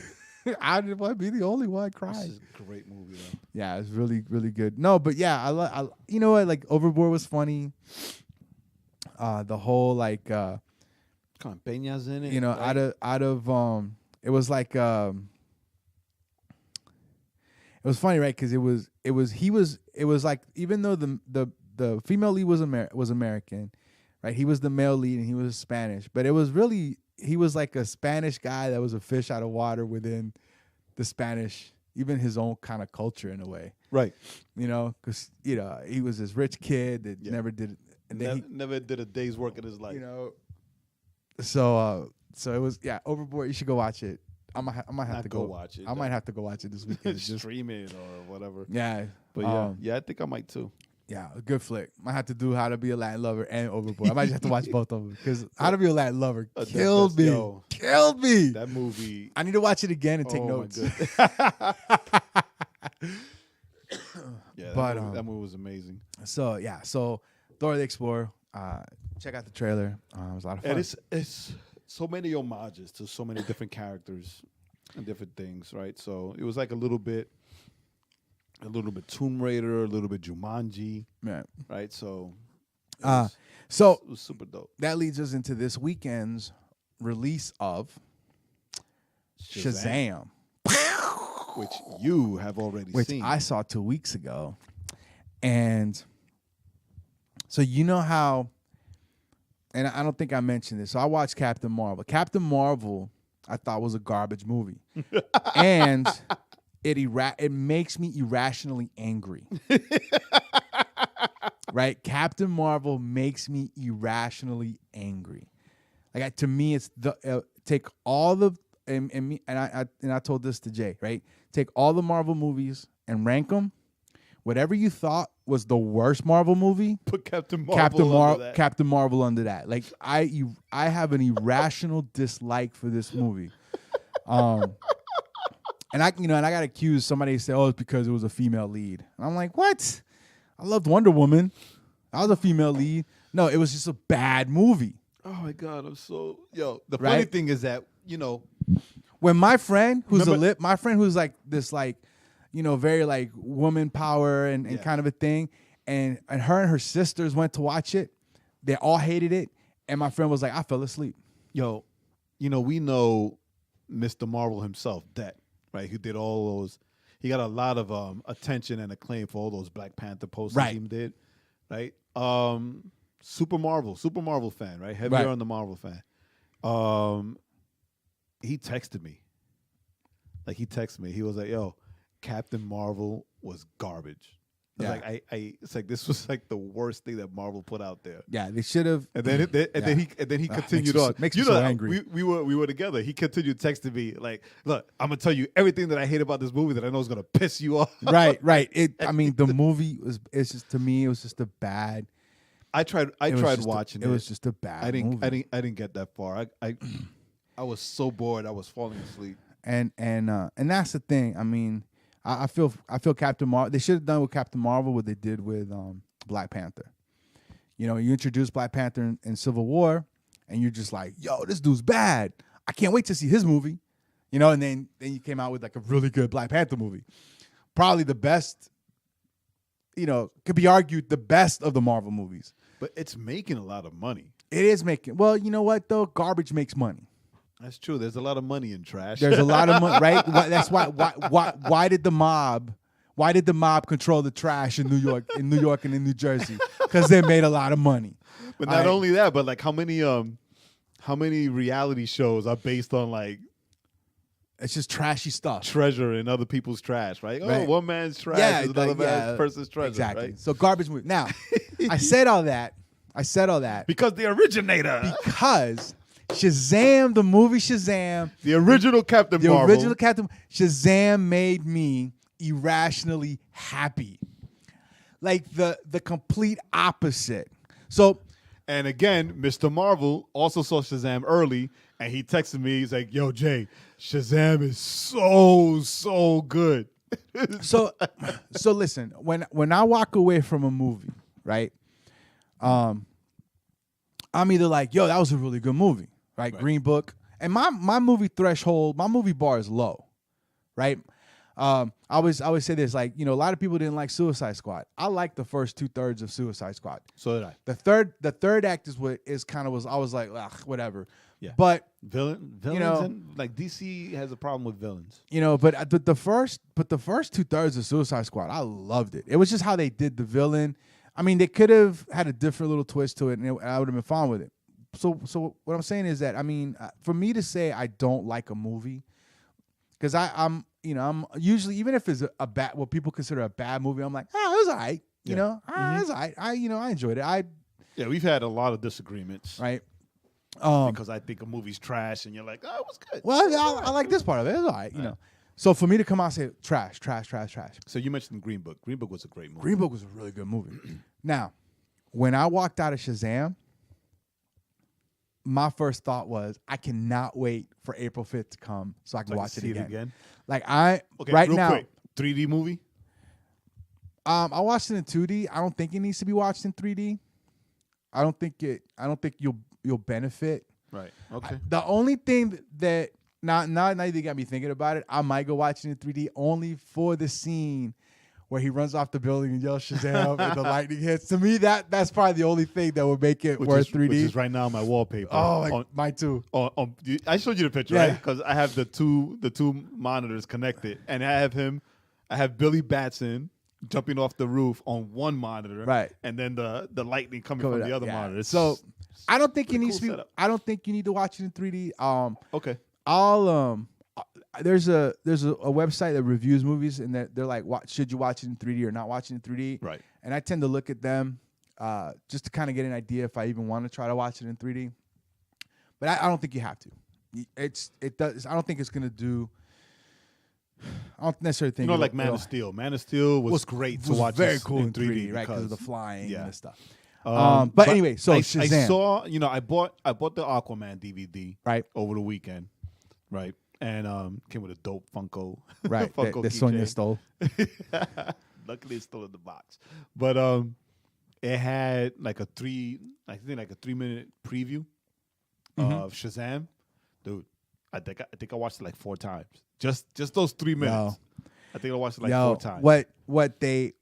I didn't want to be the only one crying. This is a great movie, though. Yeah, it's really, really good. No, but yeah, I you know what? Like Overboard was funny. The whole like, Come on, Peña's in it. You know, right? out of it was like it was funny, right? Because it was like even though the female lead was American. Right, he was the male lead and he was Spanish, but it was really he was like a Spanish guy that was a fish out of water within the Spanish, even his own kind of culture in a way. Right. Because he was this rich kid that never did, and never did a day's work in his life. So it was Overboard. You should go watch it. I might have to go watch it. I might have to go watch it this weekend. Stream it or whatever. Yeah, but I think I might too. Yeah, a good flick. Might have to do How to Be a Latin Lover and Overboard. I might just have to watch both of them because How to Be a Latin Lover killed me. Killed me. That movie. I need to watch it again and take notes. Yeah, that movie was amazing. So Dora the Explorer. Check out the trailer. It was a lot of fun. And it's so many homages to so many different characters and different things, right? So it was like a little bit Tomb Raider, a little bit Jumanji, right? So, it was super dope. That leads us into this weekend's release of Shazam. Which you have already seen. Which I saw 2 weeks ago. And so you know how, and I don't think I mentioned this. So I watched Captain Marvel. Captain Marvel, I thought was a garbage movie. And it makes me irrationally angry. Right? Captain Marvel makes me irrationally angry. Like to me, it's take all I told this to Jay, right? Take all the Marvel movies and rank them. Whatever you thought was the worst Marvel movie, Put Captain Marvel under that. Captain Marvel under that. Like I have an irrational dislike for this movie. And I got accused. Somebody said, "Oh, it's because it was a female lead." And I'm like, "What? I loved Wonder Woman. I was a female lead. No, it was just a bad movie." Oh my God, I'm so The funny thing is that when my friend who's my friend who's like this like, very like woman power and kind of a thing, and her and her sisters went to watch it. They all hated it, and my friend was like, "I fell asleep." We know Mr. Marvel himself, right? Who did all those? He got a lot of attention and acclaim for all those Black Panther posters he did, right? Super Marvel fan, right? Heavier on the Marvel fan. He texted me. He was like, "Yo, Captain Marvel was garbage." It's like this was like the worst thing that Marvel put out there. Yeah, they should have. And then he continued on. Makes me so angry. We were together. He continued texting me like, "Look, I'm gonna tell you everything that I hate about this movie that I know is gonna piss you off." Right. The movie it's just, to me, it was just a bad. I tried watching it. It was just a bad movie. I didn't get that far. I was so bored. I was falling asleep. And that's the thing. I mean, I feel Captain Marvel. They should have done with Captain Marvel what they did with Black Panther. You introduce Black Panther in Civil War, and you're just like, "Yo, this dude's bad. I can't wait to see his movie." And then you came out with like a really good Black Panther movie, probably the best. Could be argued the best of the Marvel movies. But it's making a lot of money. It is making. Well, you know what though? Garbage makes money. That's true. There's a lot of money in trash. There's a lot of money, right? That's why. Why did the mob control the trash in New York and in New Jersey? Because they made a lot of money. But not only that, but like how many reality shows are based on like it's just trashy stuff, treasure in other people's trash, right? Oh, one man's trash is another person's treasure. Exactly. Right? So garbage movie. Now, I said all that because the originator. Because Shazam, the movie Shazam, the original Captain Marvel, Shazam made me irrationally happy, like the complete opposite. So, and again, Mr. Marvel also saw Shazam early, and he texted me. He's like, "Yo, Jay, Shazam is so good." so listen, when I walk away from a movie, right? I'm either like, "Yo, that was a really good movie." Right? Green Book. And my movie threshold, my movie bar is low, right? I always say this, like, a lot of people didn't like Suicide Squad. I like the first 2/3 of Suicide Squad. So did I. The third act I was like, ugh, whatever. Yeah. But villains, and like DC has a problem with villains. But the first 2/3 of Suicide Squad, I loved it. It was just how they did the villain. I mean, they could have had a different little twist to it, and I would have been fine with it. So what I'm saying is that, I mean, for me to say I don't like a movie, because I'm usually, even if it's a bad, what people consider a bad movie, I'm like, it was all right. It was all right. I enjoyed it. We've had a lot of disagreements, right? Because I think a movie's trash, and you're like, "Oh, it was good." Well, I like this part of it. It was all right, So for me to come out and say trash. So you mentioned Green Book. Green Book was a great movie. Green Book was a really good movie. Now, when I walked out of Shazam, my first thought was, I cannot wait for April 5th to come so I can watch it again. Like right now, quick, 3D movie. I watched it in 2D. I don't think it needs to be watched in 3D. I don't think you'll benefit. Right. Okay. The only thing that now you got me thinking about it, I might go watch it in 3D only for the scene where he runs off the building and yells Shazam and the lightning hits. To me, that's probably the only thing that would make it worth 3D. Which is right now on my wallpaper. Oh, mine too. I showed you the picture, right? Because I have the two monitors connected, and I have Billy Batson jumping off the roof on one monitor, right, and then the lightning coming from the other monitor. So I don't think it needs to be. Setup. I don't think you need to watch it in 3D. Okay. There's a website that reviews movies, and they're like, should you watch it in 3D or not watch it in 3D? Right. And I tend to look at them just to kind of get an idea if I even want to try to watch it in 3D. But I don't think you have to. it does. I don't think it's gonna do. I don't necessarily think like Man of Steel. Man of Steel was great to watch. Very this cool in 3D, right? Because because of the flying and the stuff. But Anyway, so I Shazam, saw, I bought the Aquaman DVD right? over the weekend, right? And came with a dope Funko, Right. Funko that Sonya keychain. stole. Luckily, it's still in the box, but it had like a 3-minute preview of Shazam, dude. I think I watched it like 4 times. Just those 3 minutes. I think I watched it like 4 times. What they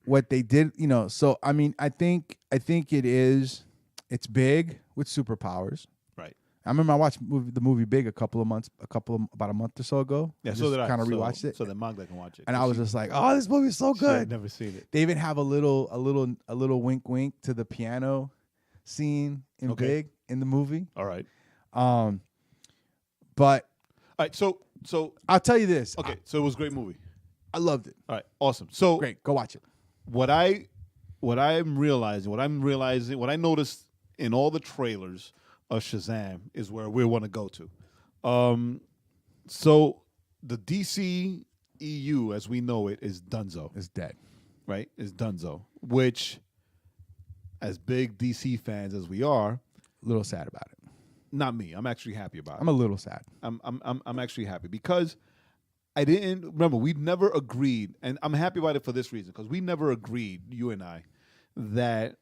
did, so I mean, I think it's big with superpowers. Right. I remember I watched the movie Big about a month or so ago. Yeah, I so did I. Kind of rewatched it. So that Magda can watch it. And I was just like, oh, this movie is so good. I'd never seen it. They even have a little wink to the piano scene in Big in the movie. All right. But all right, so I'll tell you this. Okay, so it was a great movie. I loved it. All right, awesome. So Great, go watch it. What I'm realizing, what I noticed in all the trailers of Shazam is where we want to go to. So the DC EU, as we know it, is donezo. It's dead. Right? Is donezo. Which, as big DC fans as we are, A little sad about it. not me. I'm actually happy about it. I'm a little sad. I'm actually happy because I didn't remember. We never agreed, and I'm happy about it for this reason because we never agreed, you and I, that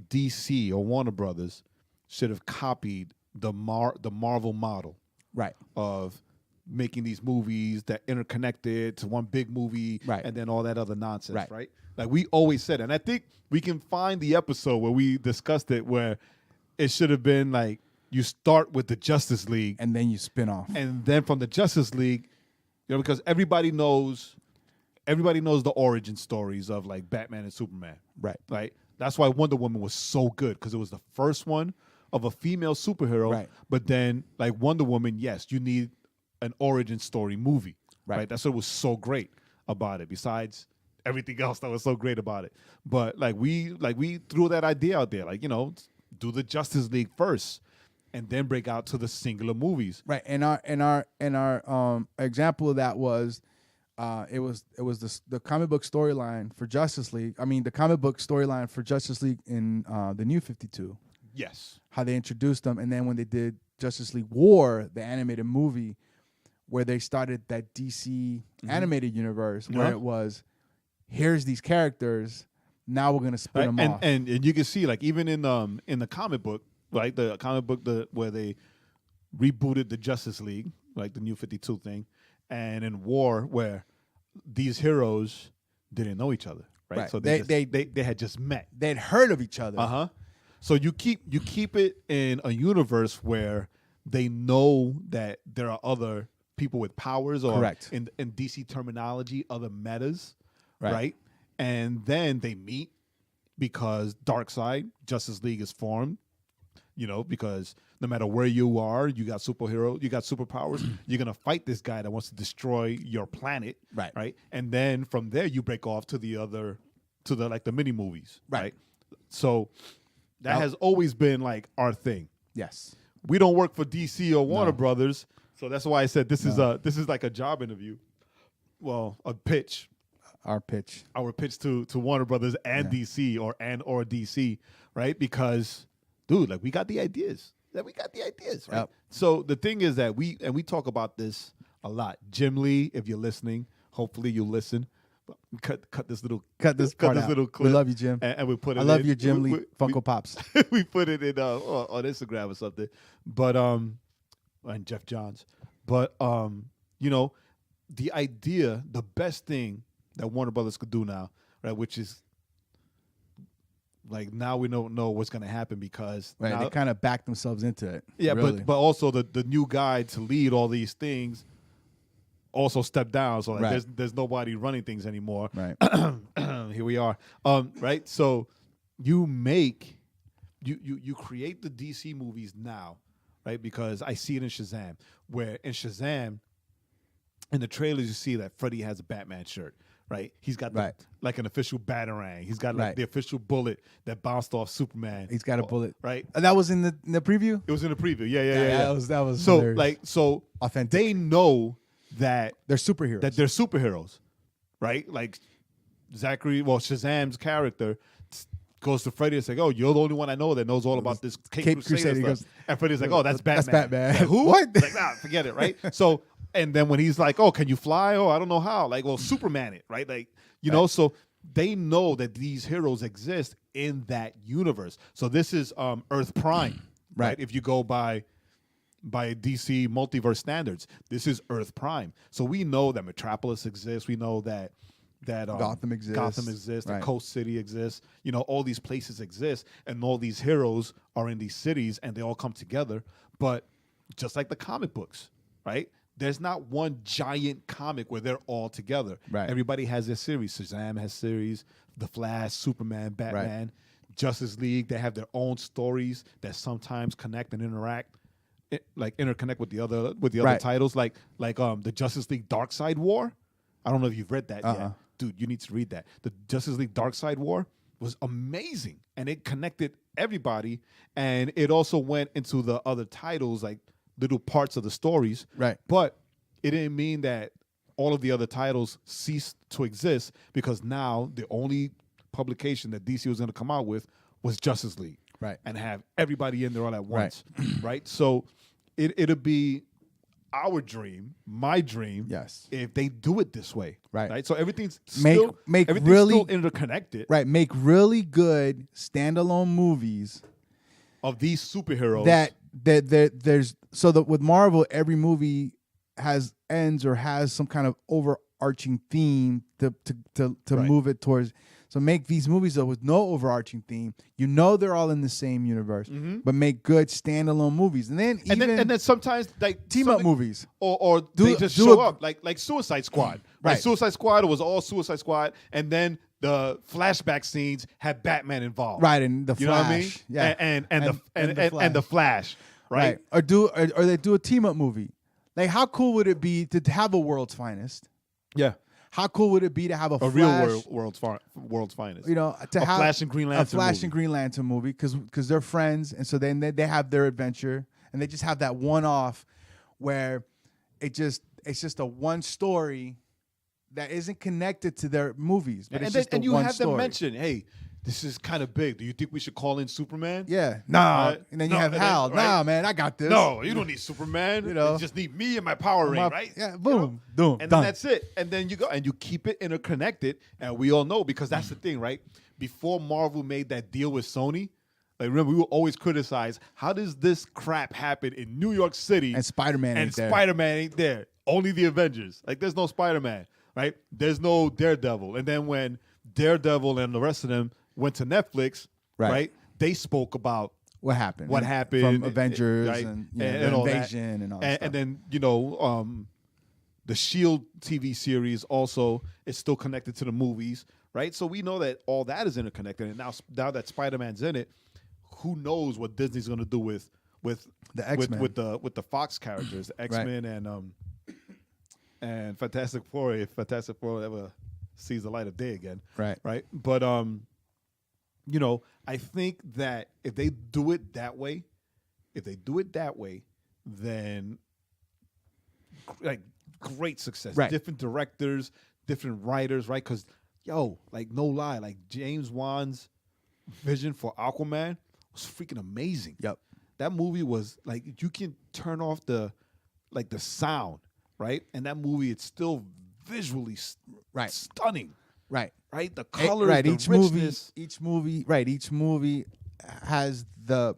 DC or Warner Brothers should have copied the Marvel model, Right. of making these movies that interconnected to one big movie, Right. and then all that other nonsense, Right. right? Like we always said, and I think we can find the episode where we discussed it, where it should have been like you start with the Justice League, And then you spin off. and then from the Justice League, because everybody knows the origin stories of like Batman and Superman, Right. Right. That's why Wonder Woman was so good because it was the first one of a female superhero. Right. But then, like Wonder Woman, yes, you need an origin story movie. Right. That's what was so great about it. Besides everything else that was so great about it, but we threw that idea out there, do the Justice League first, and then break out to the singular movies. Right. And our example of that was it was the comic book storyline for Justice League. I mean, the comic book storyline for Justice League in the New 52. Yes. How they introduced them, and then when they did Justice League War, the animated movie, where they started that DC animated universe, where it was, here's these characters, now we're gonna spin them off. And you can see, like, even in the comic book, right? The comic book where they rebooted the Justice League, like the New 52 thing, and in War, where these heroes didn't know each other, right? So they had just met. They'd heard of each other. Uh-huh. So you keep it in a universe where they know that there are other people with powers, or Correct. in DC terminology, other metas, Right. right? And then they meet because Darkseid, Justice League is formed, because no matter where you are, you got superpowers, you're going to fight this guy that wants to destroy your planet, Right. Right? And then from there you break off to the mini movies, Right. So that has always been like our thing. Yes. We don't work for DC or Warner Brothers, so that's why I said this is like a job interview. Well, a pitch. Our pitch. Our pitch to Warner Brothers and DC or DC, right? Because, dude, like we got the ideas. Right? Yep. So the thing is that we talk about this a lot. Jim Lee, if you're listening, hopefully you listen. Cut this part out. little clip. We love you, Jim. And we put it. I love your Jim Lee Funko Pops. We put it in on Instagram or something. But and Jeff Johns. But the idea, the best thing that Warner Brothers could do now, right, which is like now we don't know what's going to happen because Right. They kind of backed themselves into it. Yeah, really. but also the new guy to lead all these things also stepped down, so like Right. there's nobody running things anymore. Right. Here we are. Right? So you create the DC movies now, right? Because I see it in Shazam, where in Shazam, in the trailers you see that Freddy has a Batman shirt, right? He's got Right. like an official batarang. He's got like Right. the official bullet that bounced off Superman. He's got a bullet. Right? And that was in the preview. It was in the preview. Yeah. That was So hilarious. Authentic. they know that They're superheroes. they're superheroes, right? Like Shazam's character goes to Freddy and says, "Oh, you're the only one I know that knows all about this Cape Crusader He stuff." goes, And Freddy's like, "Oh, that's Batman." That's Batman. Like, who? What? Like, nah, forget it, right? So, and then when he's like, "Oh, can you fly?" "Oh, I don't know how." Like, well, Superman it, right? Like, you know, so they know that these heroes exist in that universe. So this is Earth Prime, right? If you go by DC multiverse standards, this is Earth Prime. So we know that Metropolis exists. We know that Gotham exists. that Right. Coast City exists. You know, all these places exist, and all these heroes are in these cities, and they all come together. But just like the comic books, right? There's not one giant comic where they're all together. Right. Everybody has their series. Shazam has series. The Flash, Superman, Batman, Justice League. They have their own stories that sometimes connect and interact. Interconnect with the other Right. titles, like the Justice League Dark Side War. I don't know if you've read that yet, dude. You need to read that. The Justice League Dark Side War was amazing, and it connected everybody, and it also went into the other titles, like little parts of the stories. Right. But it didn't mean that all of the other titles ceased to exist, because now the only publication that DC was going to come out with was Justice League. Right. And have everybody in there all at once. Right. So it'll be our dream, my dream, Yes. if they do it this way. Right. So everything's Make everything's really still interconnected. Right. Make really good standalone movies Of these superheroes. that there's so that with Marvel, every movie has ends or has some kind of overarching theme to Right. move it towards. So make these movies though with no overarching theme. You know they're all in the same universe, but make good standalone movies, and then and then sometimes like team up movies. or Do- they just do show a- up like Suicide Squad. Right. Suicide Squad was all Suicide Squad, and then the flashback scenes had Batman involved. Right, and the You know what I mean? Flash, yeah, And the Flash, right? Or they do a team up movie. Like, how cool would it be to have a World's Finest? Yeah. How cool would it be to have a A Flash, real world's finest. You know, to A have Flash and Green Lantern a Flash movie. and Green Lantern movie because they're friends, and so then they have their adventure, and they just have that one off where it's just a one story that isn't connected to their movies, but it's just and a you one have story. them mention, hey, this is kind of big. Do you think we should call in Superman? Yeah, nah, Right. and then you No, have and then- Hal. right. Nah, man, I got this. No, you don't need Superman. You know. You just need me and my power ring, right? Yeah, You boom, know? boom, And done. then that's it. And then you go and you keep it interconnected. And we all know, because that's the thing, right? Before Marvel made that deal with Sony, like, remember, we will always criticize, how does this crap happen in New York City And Spider-Man and ain't there. Spider-Man ain't there? Only the Avengers. Like, there's no Spider-Man, right? There's no Daredevil. And then when Daredevil and the rest of them went to Netflix, right? They spoke about What happened? what happened from Avengers right? and, and the all that. invasion and all that stuff. And then, you know, the Shield TV series also is still connected to the movies, right? So we know that all that is interconnected. And now that Spider-Man's in it, who knows what Disney's going to do with The X-Men. with the Fox characters, the X-Men and Fantastic Four, if Fantastic Four ever sees the light of day again. Right. But you know, I think that if they do it that way, then like great success. Right. Different directors, different writers, right? Because like, no lie, like James Wan's vision for Aquaman was freaking amazing. Yep. That movie was like, you can turn off the sound, right? And that movie, it's still visually stunning. Right. Right, the colors, right. the Each richness. Each movie has the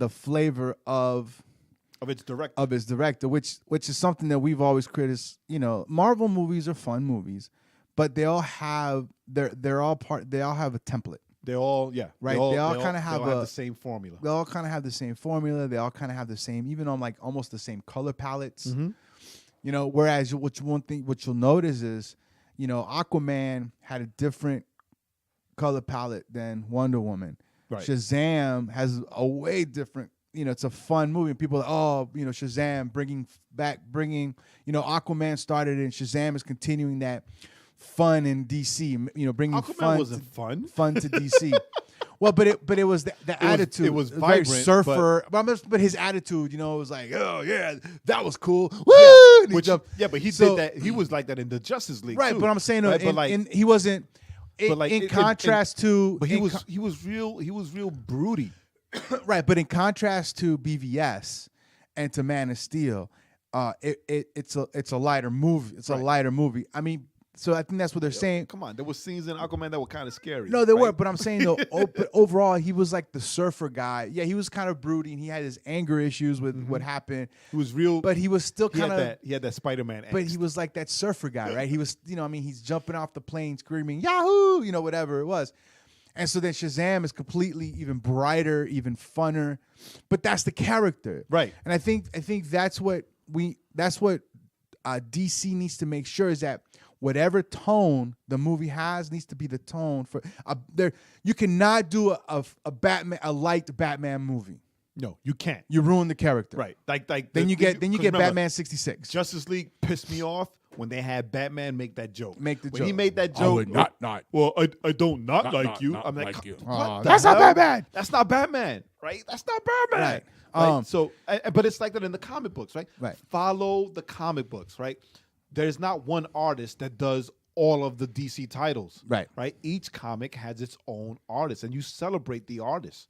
flavor of its director, which is something that we've always criticized. You know, Marvel movies are fun movies, but they all have they all have a template. They all, right. They all kind of have the same formula. They all kind of have the same formula. They all kind of have the same, even on like almost the same color palettes. Mm-hmm. You know, whereas what you'll notice is, you know, Aquaman had a different color palette than Wonder Woman. Right. Shazam has a way different, you know, it's a fun movie. And people are, you know, Shazam bringing, you know, Aquaman started and Shazam is continuing that fun in DC. You know, bringing Aquaman wasn't fun. Fun to DC. Well, but it was the attitude. It was very vibrant, surfer. But his attitude, you know, was like, oh yeah, that was cool. Woo! Yeah, And he jumped. but he did that. He was like that in the Justice League, Right, too. but I'm saying, Right, but like, he wasn't. but like In contrast to, but he was real broody. right, but in contrast to BVS and to Man of Steel, it's a lighter movie. It's a lighter movie. I mean, so I think that's what they're saying. Come on, there were scenes in Aquaman that were kind of scary. No, there were, but I'm saying though, but overall, he was like the surfer guy. Yeah, he was kind of brooding. He had his anger issues with what happened. He was real, but he was still kind of. He had that Spider-Man. But he was like that surfer guy, right? He was, you know, I mean, he's jumping off the plane, screaming Yahoo, you know, whatever it was. And so then Shazam is completely even brighter, even funner. But that's the character, right? And I think that's what DC needs to make sure is that whatever tone the movie has needs to be the tone for there. You cannot do a light Batman movie. No, you can't. You ruin the character, right? Like then you get Batman 66. Justice League pissed me off when they had Batman make that joke. When he made that joke, would not. Well, I don't like you. I'm like you. That's not Batman. That's not Batman, right? That's not Batman. Right. So, but it's like that in the comic books, right? Right. Follow the comic books, right? There's not one artist that does all of the DC titles, right? Each comic has its own artist, and you celebrate the artist,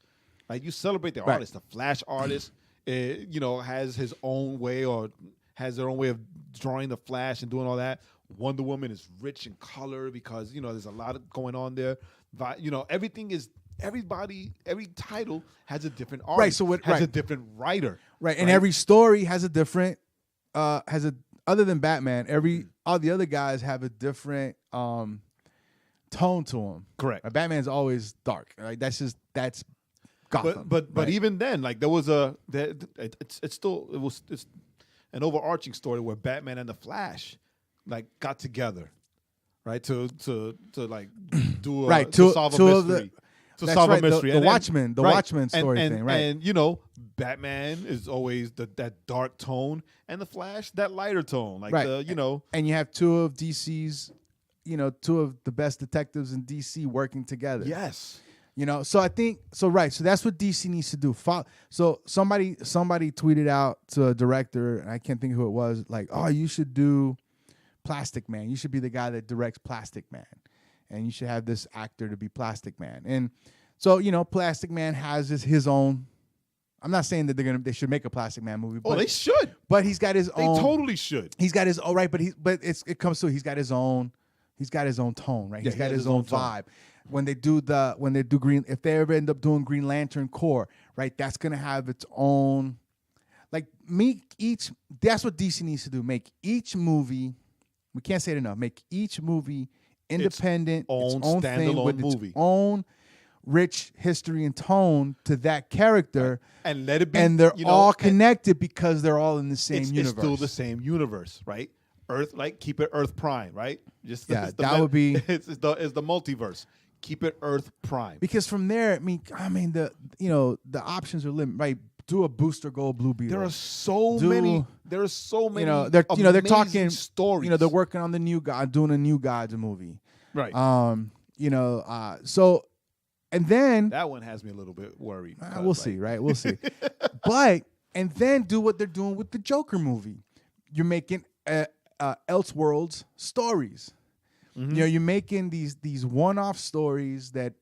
right? You celebrate the artist. The Flash artist, has his own way or has their own way of drawing the Flash and doing all that. Wonder Woman is rich in color because there's a lot going on there. Everything is. Every title has a different artist, has a different writer, right? And every story has a different, other than Batman, all the other guys have a different tone to them. Correct. Batman's always dark, right? That's Gotham. But even then, like there was it's an overarching story where Batman and the Flash like got together, right? To like do to solve a mystery. To solve a mystery. The Watchmen story thing, right? And Batman is always that dark tone, and the Flash that lighter tone, like And you have two of DC's, two of the best detectives in DC working together. Yes. So I think so. Right. So that's what DC needs to do. So somebody tweeted out to a director, and I can't think who it was. Like, oh, you should do Plastic Man. You should be the guy that directs Plastic Man. And you should have this actor to be Plastic Man. And so, Plastic Man has his own. I'm not saying that they should make a Plastic Man movie. They should. But he's got his own. They totally should. He's got his own, right? But it comes to he's got his own tone, right? He's got his own vibe. When they do Green, if they ever end up doing Green Lantern Corps, right? That's gonna have its own. Like that's what DC needs to do. Make each movie. We can't say it enough. Make each movie independent, its own thing with its own rich history and tone to that character, and let it be. And they're all connected because they're all in the same universe. It's still the same universe, right? Earth, like keep it Earth Prime, right? That would be. It's the multiverse. Keep it Earth Prime. Because from there, I mean the options are limited, right? Do a Booster Gold Blue Beetle. There are so many. They're they're talking stories. They're working on the new God, doing a new Gods movie. Right. So, and then that one has me a little bit worried. We'll see, right? We'll see. And then do what they're doing with the Joker movie. You're making Elseworlds stories. Mm-hmm. You're making these one-off stories that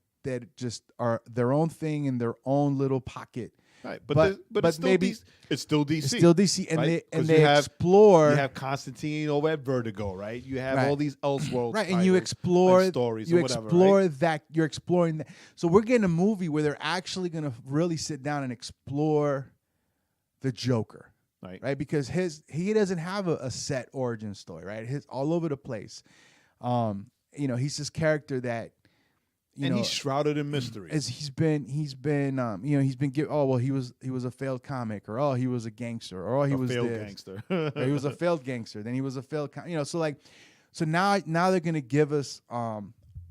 just are their own thing in their own little pocket. Right, but it's still maybe DC. It's still DC. It's still DC, and right? they explore. You have Constantine over at Vertigo, right? You have all these Elseworlds, right? And you explore stories. You're exploring that. So we're getting a movie where they're actually going to really sit down and explore the Joker, right? Because he doesn't have a set origin story, right? His all over the place. He's this character that. He's shrouded in mystery. As he's been he was a failed comic, or he was a gangster, or he was failed this. Gangster. Or he was a failed gangster. Then he was a failed, so now they're gonna give us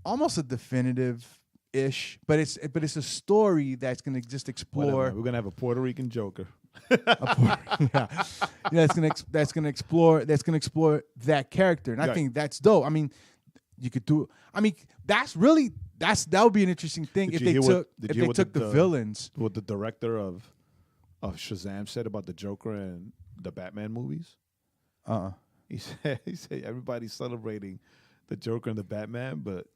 almost a definitive ish, but it's a story that's gonna just explore. Whatever. We're gonna have a Puerto Rican Joker. That's gonna explore that character, and I think that's dope. I mean. You could do. I mean, that would be an interesting thing Did if you they hear what- took did if you they hear what took the villains. What the director of Shazam said about the Joker and the Batman movies? He said everybody's celebrating the Joker and the Batman, but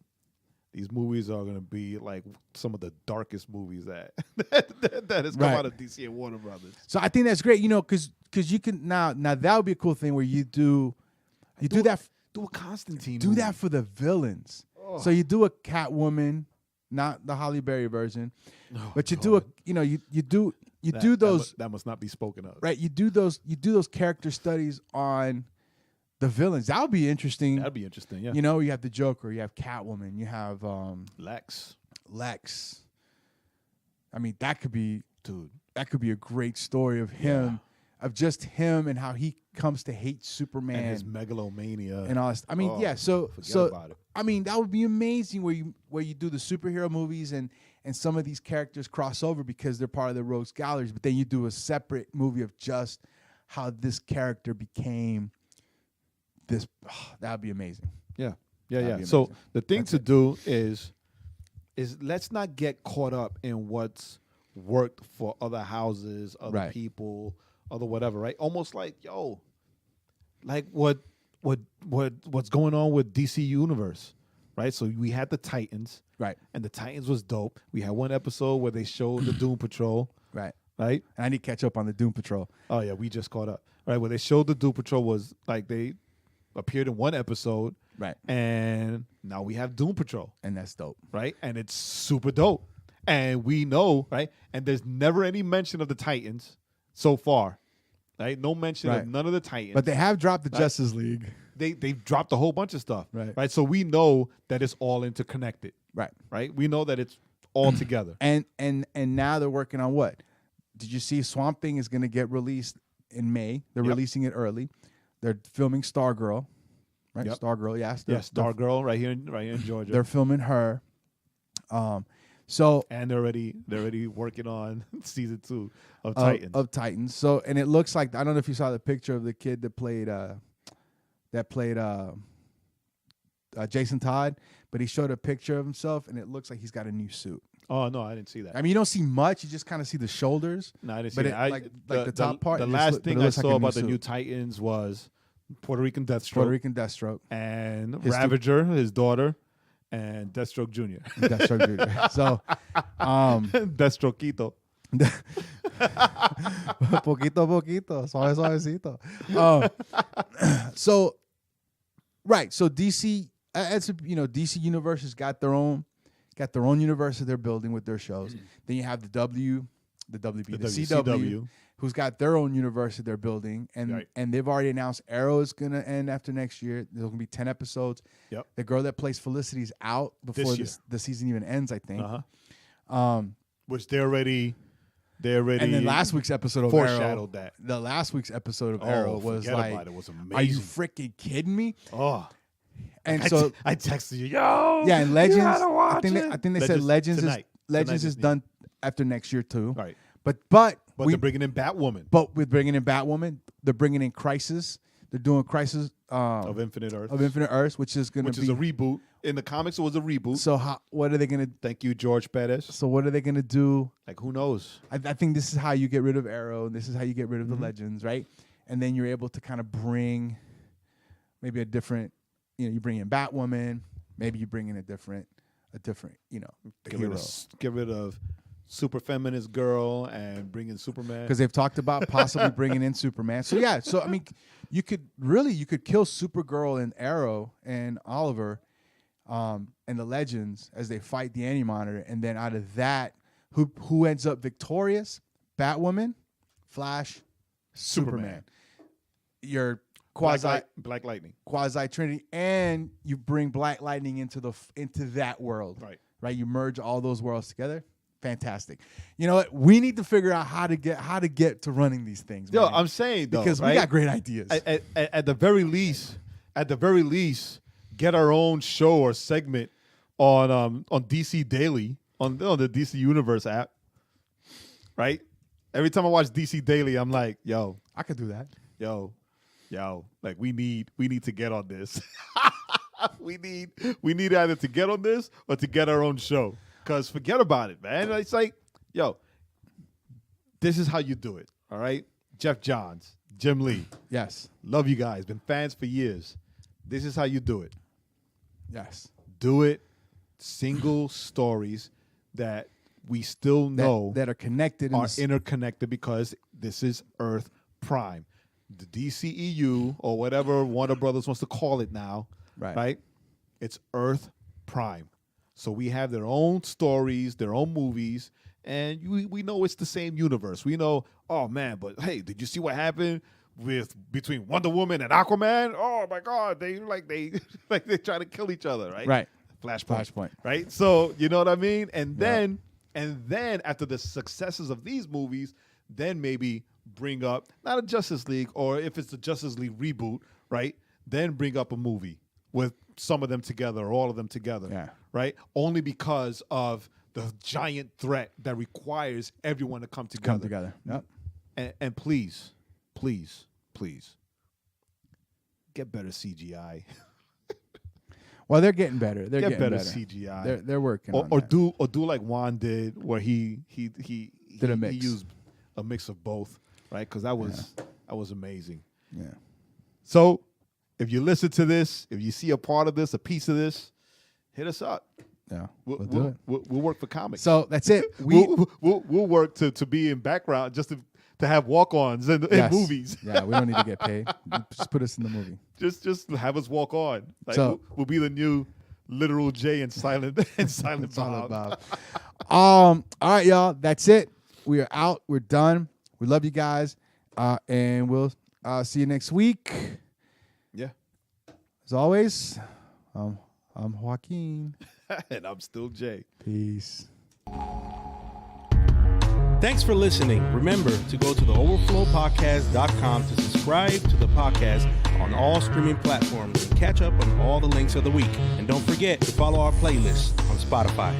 these movies are going to be like some of the darkest movies that has come out of DC and Warner Brothers. So I think that's great, because you can now that would be a cool thing where you do that. Do a Constantine. Do movie. that for the villains. Oh. So you do a Catwoman, not the Halle Berry version, but you do do those. That must not be spoken of. Right, you do those character studies on the villains. That would be interesting. That'd be interesting. Yeah. You have the Joker, you have Catwoman, you have Lex. I mean, that could be a great story of him, of just him and how he comes to hate Superman And his megalomania and all that. I mean, So about it. I mean, that would be amazing where you do the superhero movies and some of these characters cross over because they're part of the Rogues Galleries, but then you do a separate movie of just how this character became this. That would be amazing. Yeah. That'd be So amazing. the thing to do is let's not get caught up in what's worked for other houses, other people, other whatever, right? Almost like, like what's going on with DC Universe, right? So we had the Titans, Right. and the Titans was dope. We had one episode where they showed the Doom Patrol, Right. right? And I need to catch up on the Doom Patrol. Oh yeah, we just caught up, right? Where they showed the Doom Patrol was like they appeared in one episode, Right. and now we have Doom Patrol, And that's dope. right? And it's super dope. And we know, right? And there's never any mention of the Titans so far, right? No mention of none of the Titans. But they have dropped the Justice League. They've dropped a whole bunch of stuff, Right. So we know that it's all interconnected, Right. We know that it's all together. And now they're working on what? Did you see Swamp Thing is going to get released in May? They're releasing it early. They're filming Stargirl, right? Yep. Stargirl, yes. Stargirl right here in Georgia. They're filming her. So and they're already working on season 2 of Titans. Of Titans. So and it looks like, I don't know if you saw the picture of the kid that played Jason Todd, but he showed a picture of himself and it looks like he's got a new suit. Oh no, I didn't see that. I mean, you don't see much; you just kind of see the shoulders. No, I didn't see but that. Like the top part. The it just last look- but thing it I looks like saw a new about the suit. new Titans was Puerto Rican Deathstroke and His Ravager, his daughter, and Deathstroke Jr. Deathstroke Jr. So, Deathstrokeito. poquito a poquito, suave suavecito. So DC, DC Universe has got their own universe that they're building with their shows. Then you have the WB, the CW, who's got their own universe that they're building, and they've already announced Arrow is gonna end after next year. There's gonna be 10 episodes. Yep. The girl that plays Felicity's out before the season even ends, I think. Which they already. And then last week's episode of foreshadowed Arrow, that. The last week's episode of Arrow was forget like, about it. Was amazing. "Are you freaking kidding me?" Oh, and I so I texted you, yo. yeah, and Legends. You gotta watch I think they said Legends tonight. is done after next year too. Right. But they're bringing in Batwoman. But with bringing in Batwoman, they're bringing in Crisis. They're doing Crisis of Infinite Earth, which is going to be a reboot. In the comics, it was a reboot. So what are they going to? Thank you, George Perez. So what are they going to do? Like, who knows? I think this is how you get rid of Arrow, and this is how you get rid of the Legends, right? And then you're able to kind of bring maybe a different, you bring in Batwoman, maybe you bring in a different, hero. Get rid of super feminist girl and bring in Superman. Because they've talked about possibly bringing in Superman. So yeah, I mean, you could kill Supergirl and Arrow and Oliver, and the Legends as they fight the Anti-Monitor, and then out of that, who ends up victorious? Batwoman, Flash, Superman. Your Black Lightning, quasi Trinity, and you bring Black Lightning into that world. Right. You merge all those worlds together. Fantastic. You know what? We need to figure out how to get to running these things. Yo, man. I'm saying though, because we got great ideas. At the very least, get our own show or segment on DC Daily on the DC Universe app. Right. Every time I watch DC Daily, I'm like, yo, I could do that. Yo, like we need to get on this. we need either to get on this or to get our own show. Because forget about it, man. It's like, yo, this is how you do it. All right, Jeff Johns, Jim Lee. Yes. Love you guys. Been fans for years. This is how you do it. Yes. Do it. Single stories that we still know that are connected, are interconnected, because this is Earth Prime. The DCEU, or whatever Warner Brothers wants to call it now, right? It's Earth Prime. So we have their own stories, their own movies, and we know it's the same universe. We know, oh man, but hey, did you see what happened between Wonder Woman and Aquaman? Oh my God, they try to kill each other, right? Right. Flashpoint. Right? So you know what I mean? And then after the successes of these movies, then maybe bring up not a Justice League, or if it's the Justice League reboot, right? Then bring up a movie with some of them together or all of them together, right? Only because of the giant threat that requires everyone to come together. Yep. And please, get better CGI. Well, they're getting better. They're get getting better better. CGI. They're working on or that. do like Juan did, where he did a mix. He used a mix of both, right? Because that was amazing. Yeah. So if you listen to this, if you see a part of this, a piece of this, hit us up. Yeah, we'll do it. We'll work for comics. So that's it. We'll work to be in background, just to have walk-ons in movies. Yeah, we don't need to get paid. Just put us in the movie. Just have us walk on. Like, So we'll be the new literal Jay and Silent Bob. All right, y'all. That's it. We are out. We're done. We love you guys, and we'll see you next week. Yeah. As always, I'm Joaquin. And I'm still Jay. Peace. Thanks for listening. Remember to go to theoverflowpodcast.com to subscribe to the podcast on all streaming platforms and catch up on all the links of the week. And don't forget to follow our playlist on Spotify.